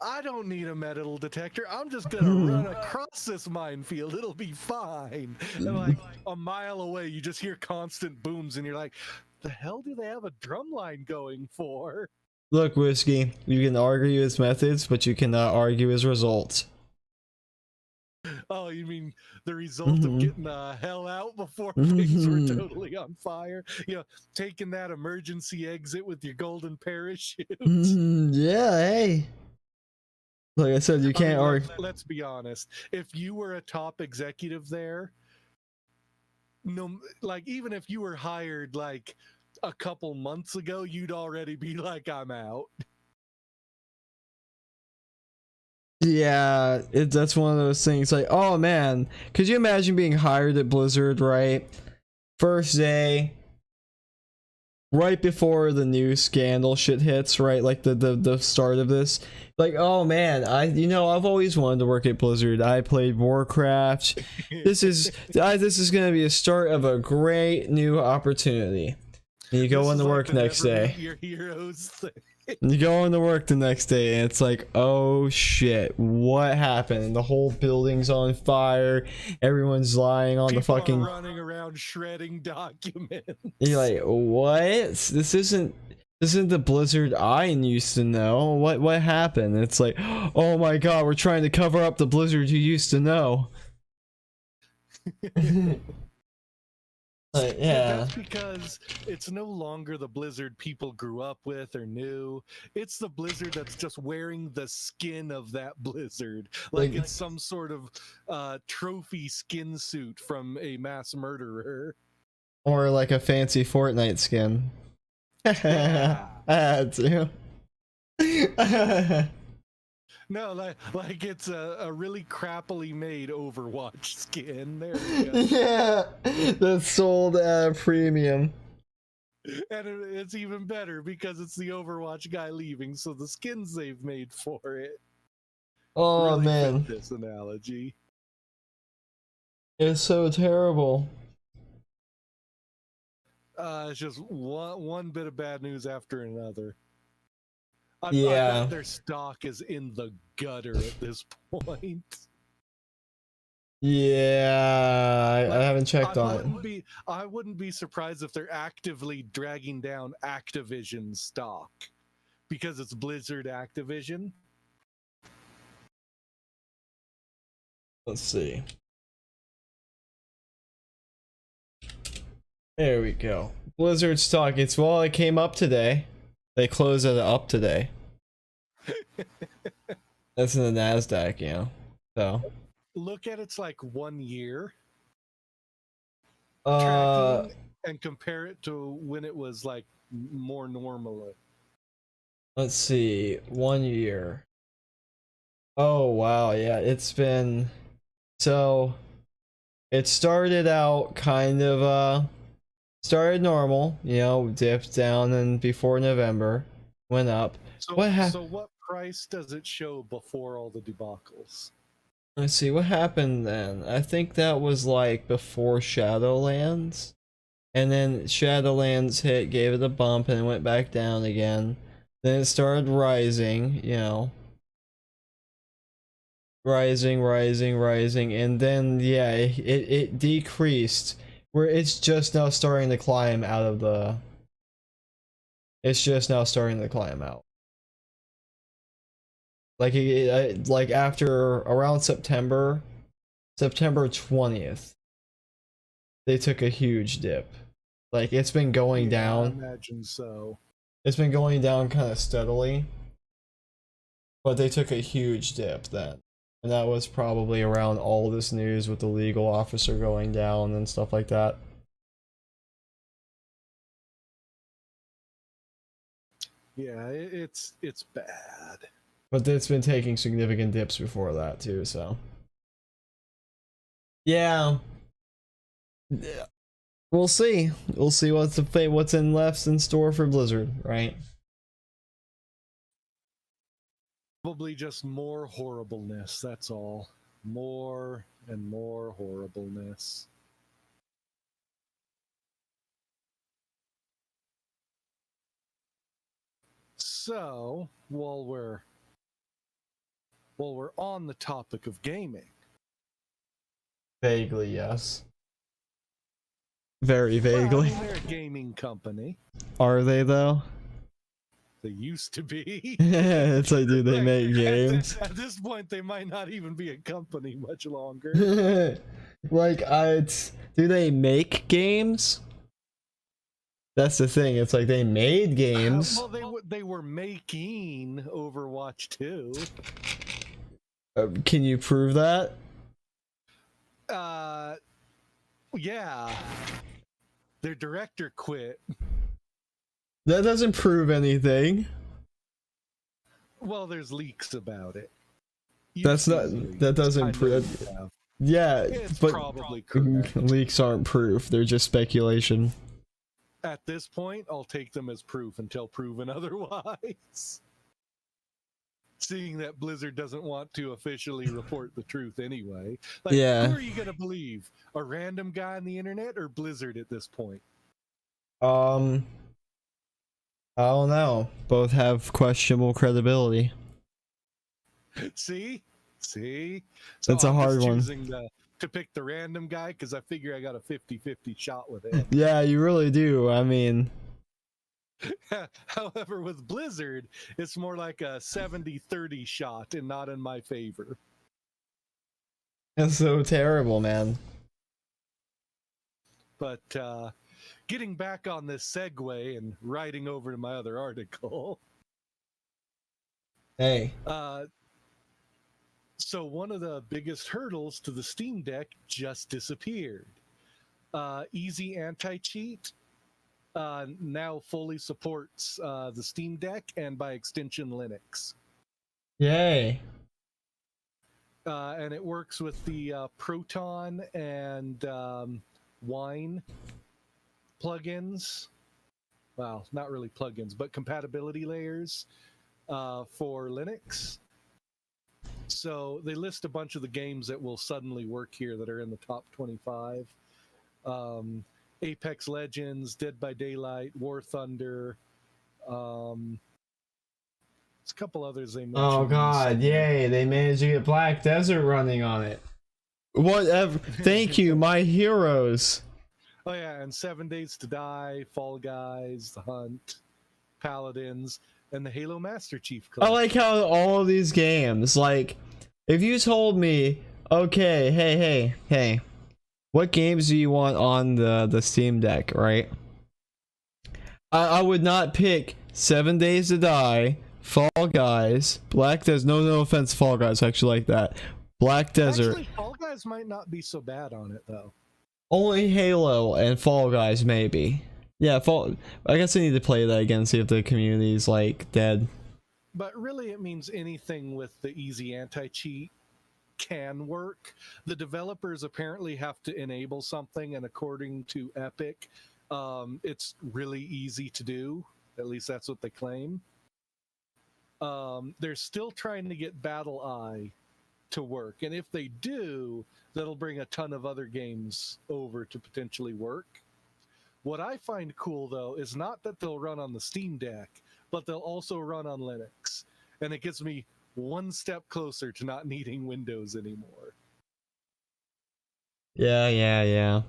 I don't need a metal detector. I'm just gonna run across this minefield. It'll be fine. And like a mile away, you just hear constant booms, and you're like, the hell do they have a drum line going for? Look, Whiskey, you can argue his methods, but you cannot argue his results. Oh, you mean the result of getting the hell out before things were totally on fire? You know, taking that emergency exit with your golden parachute. Yeah, hey. Like I said, you can't argue. Let's be honest. If you were a top executive there, no, like even if you were hired like a couple months ago, you'd already be like, I'm out. Yeah, that's one of those things like, oh man, could you imagine being hired at Blizzard, right? First day, right before the new scandal shit hits, right? Like the start of this. Like, oh man, I've always wanted to work at Blizzard. I played Warcraft. This is gonna be a start of a great new opportunity. And you go into work next day. Your heroes thing. You go into work the next day and it's like, oh shit, what happened? And the whole building's on fire. Everyone's lying on the fucking running around shredding documents. You're like, what? This isn't the Blizzard I used to know. What happened? And it's like, oh my god, we're trying to cover up the Blizzard you used to know. Yeah. That's because it's no longer the Blizzard people grew up with or knew. It's the Blizzard that's just wearing the skin of that Blizzard. Like it's some sort of trophy skin suit from a mass murderer. Or like a fancy Fortnite skin. Yeah. I had to. No, like it's a really crappily made Overwatch skin. There we go. Yeah, that's sold at a premium. And it's even better because it's the Overwatch guy leaving, so the skins they've made for it. Oh really man, fit this analogy. It's so terrible. It's just one bit of bad news after another. I bet their stock is in the gutter at this point. Yeah, I haven't checked on it. I wouldn't be surprised if they're actively dragging down Activision stock because it's Blizzard Activision. Let's see. There we go. Blizzard stock. It came up today. They closed it up today. That's in the NASDAQ, you know. So look at it's like 1 year. tracking, and compare it to when it was like more normal. Let's see, 1 year. Oh wow, yeah, it's been so it started out kind of started normal, dipped down and before November went up. So what price does it show before all the debacles? Let's see what happened then. I think that was like before Shadowlands. And then Shadowlands hit, gave it a bump, and it went back down again. Then it started rising, rising, and then yeah, it decreased. Where it's just now starting to climb out of the. It's just now starting to climb out. Like like after around September 20th, they took a huge dip. Like it's been going down. I imagine so. It's been going down kind of steadily, but they took a huge dip then, and that was probably around all this news with the legal officer going down and stuff like that. Yeah, it's bad. But it's been taking significant dips before that too, so yeah. We'll see. We'll see what's in store for Blizzard, right? Probably just more horribleness, that's all. More and more horribleness. So, while we're on the topic of gaming. Vaguely, yes. Very vaguely. Well, I mean, they're a gaming company. Are they though? They used to be. It's like, do they make games? At this point, they might not even be a company much longer. Like, do they make games? That's the thing. It's like they made games. Well, they were making Overwatch 2. Can you prove that? Yeah. Their director quit. That doesn't prove anything. Well, there's leaks about it. That doesn't prove. Yeah, it's but probably correct. Leaks aren't proof. They're just speculation. At this point, I'll take them as proof until proven otherwise. Seeing that Blizzard doesn't want to officially report the truth anyway. Like, yeah. Who are you going to believe? A random guy on the internet or Blizzard at this point? I don't know. Both have questionable credibility. See? So that's a hard one. Choosing to pick the random guy because I figure I got a 50-50 shot with it. Yeah, you really do. I mean, however, with Blizzard, it's more like a 70-30 shot and not in my favor. That's so terrible, man. But getting back on this segue and riding over to my other article. Hey. So one of the biggest hurdles to the Steam Deck just disappeared. Easy Anti-Cheat now fully supports the Steam Deck and by extension Linux. Yay. And it works with the Proton and Wine plugins. Well, not really plugins, but compatibility layers for Linux. So they list a bunch of the games that will suddenly work here that are in the top 25. Apex Legends, Dead by Daylight, War Thunder. There's a couple others they mentioned. Oh god, yay, they managed to get Black Desert running on it. Whatever. Thank you, my heroes. Oh yeah, and 7 Days to Die, Fall Guys, The Hunt, Paladins, and the Halo Master Chief Collection. I like how all of these games, like, if you told me, okay, hey, what games do you want on the Steam Deck, right? I would not pick 7 Days to Die, Fall Guys, Black Desert. No offense, Fall Guys. I actually like that. Black Desert. Actually, Fall Guys might not be so bad on it though. Only Halo and Fall Guys, maybe. Yeah, Fall. I guess I need to play that again, see if the community's like dead. But really, it means anything with the easy anti-cheat can work. The developers apparently have to enable something, and according to Epic, it's really easy to do. At least that's what they claim. They're still trying to get Battle Eye to work, and if they do, that'll bring a ton of other games over to potentially work. What I find cool, though, is not that they'll run on the Steam Deck, but they'll also run on Linux. And it gets me one step closer to not needing Windows anymore. Yeah.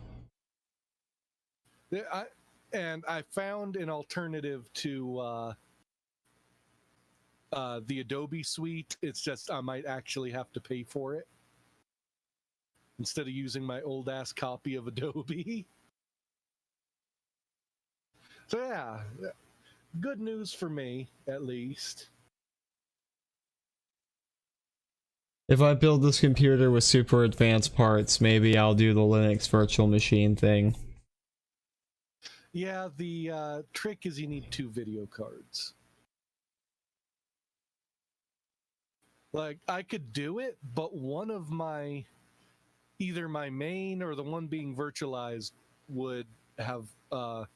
And I found an alternative to the Adobe suite. It's just I might actually have to pay for it instead of using my old ass copy of Adobe. So yeah, good news for me, at least. If I build this computer with super advanced parts, maybe I'll do the Linux virtual machine thing. Yeah, the trick is you need 2 video cards. Like, I could do it, but one of my, either my main or the one being virtualized would have a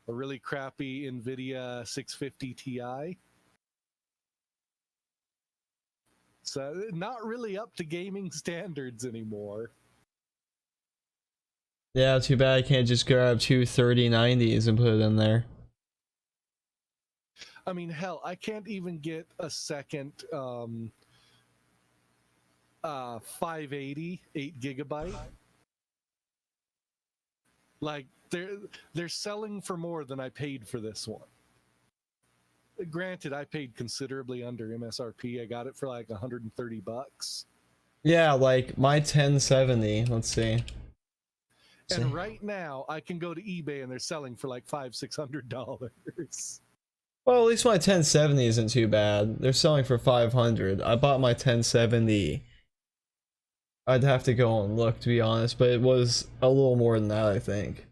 really crappy NVIDIA 650 Ti. So not really up to gaming standards anymore. Yeah, too bad I can't just grab two 3090s and put it in there. I mean, hell, I can't even get a second 580 8 GB. Like they're selling for more than I paid for this one. Granted, I paid considerably under MSRP. I got it for like $130. Yeah, like my 1070. Let's see. And right now, I can go to eBay and they're selling for like $500-$600. Well, at least my 1070 isn't too bad. They're selling for 500. I bought my 1070. I'd have to go and look, to be honest, but it was a little more than that, I think.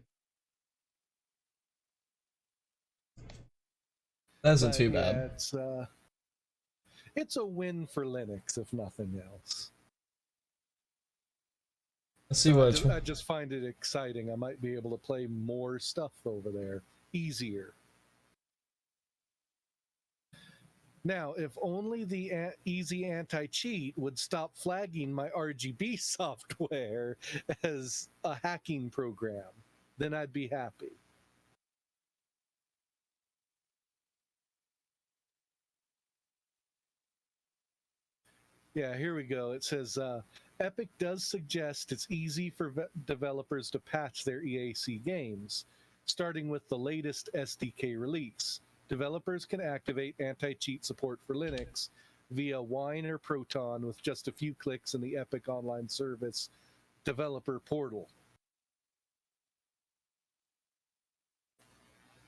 That isn't too bad. It's a win for Linux, if nothing else. Let's see what I just find it exciting. I might be able to play more stuff over there easier. Now, if only the easy anti-cheat would stop flagging my RGB software as a hacking program, then I'd be happy. Yeah, here we go. It says, Epic does suggest it's easy for developers to patch their EAC games, starting with the latest SDK release. Developers can activate anti-cheat support for Linux via Wine or Proton with just a few clicks in the Epic Online Service developer portal.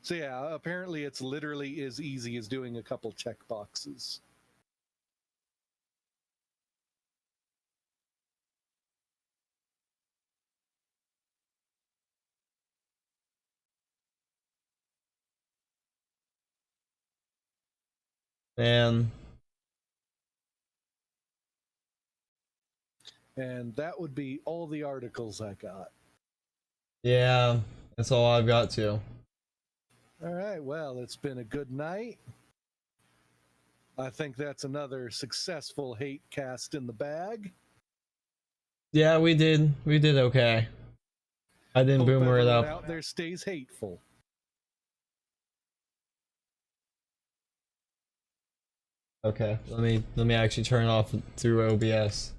So yeah, apparently it's literally as easy as doing a couple checkboxes. Man. And that would be all the articles I got. Yeah, that's all I've got to. All right, well, it's been a good night. I think that's another successful hate cast in the bag. Yeah, we did okay. I didn't Hope boomer it up. Out there stays hateful. Okay, let me actually turn off through OBS.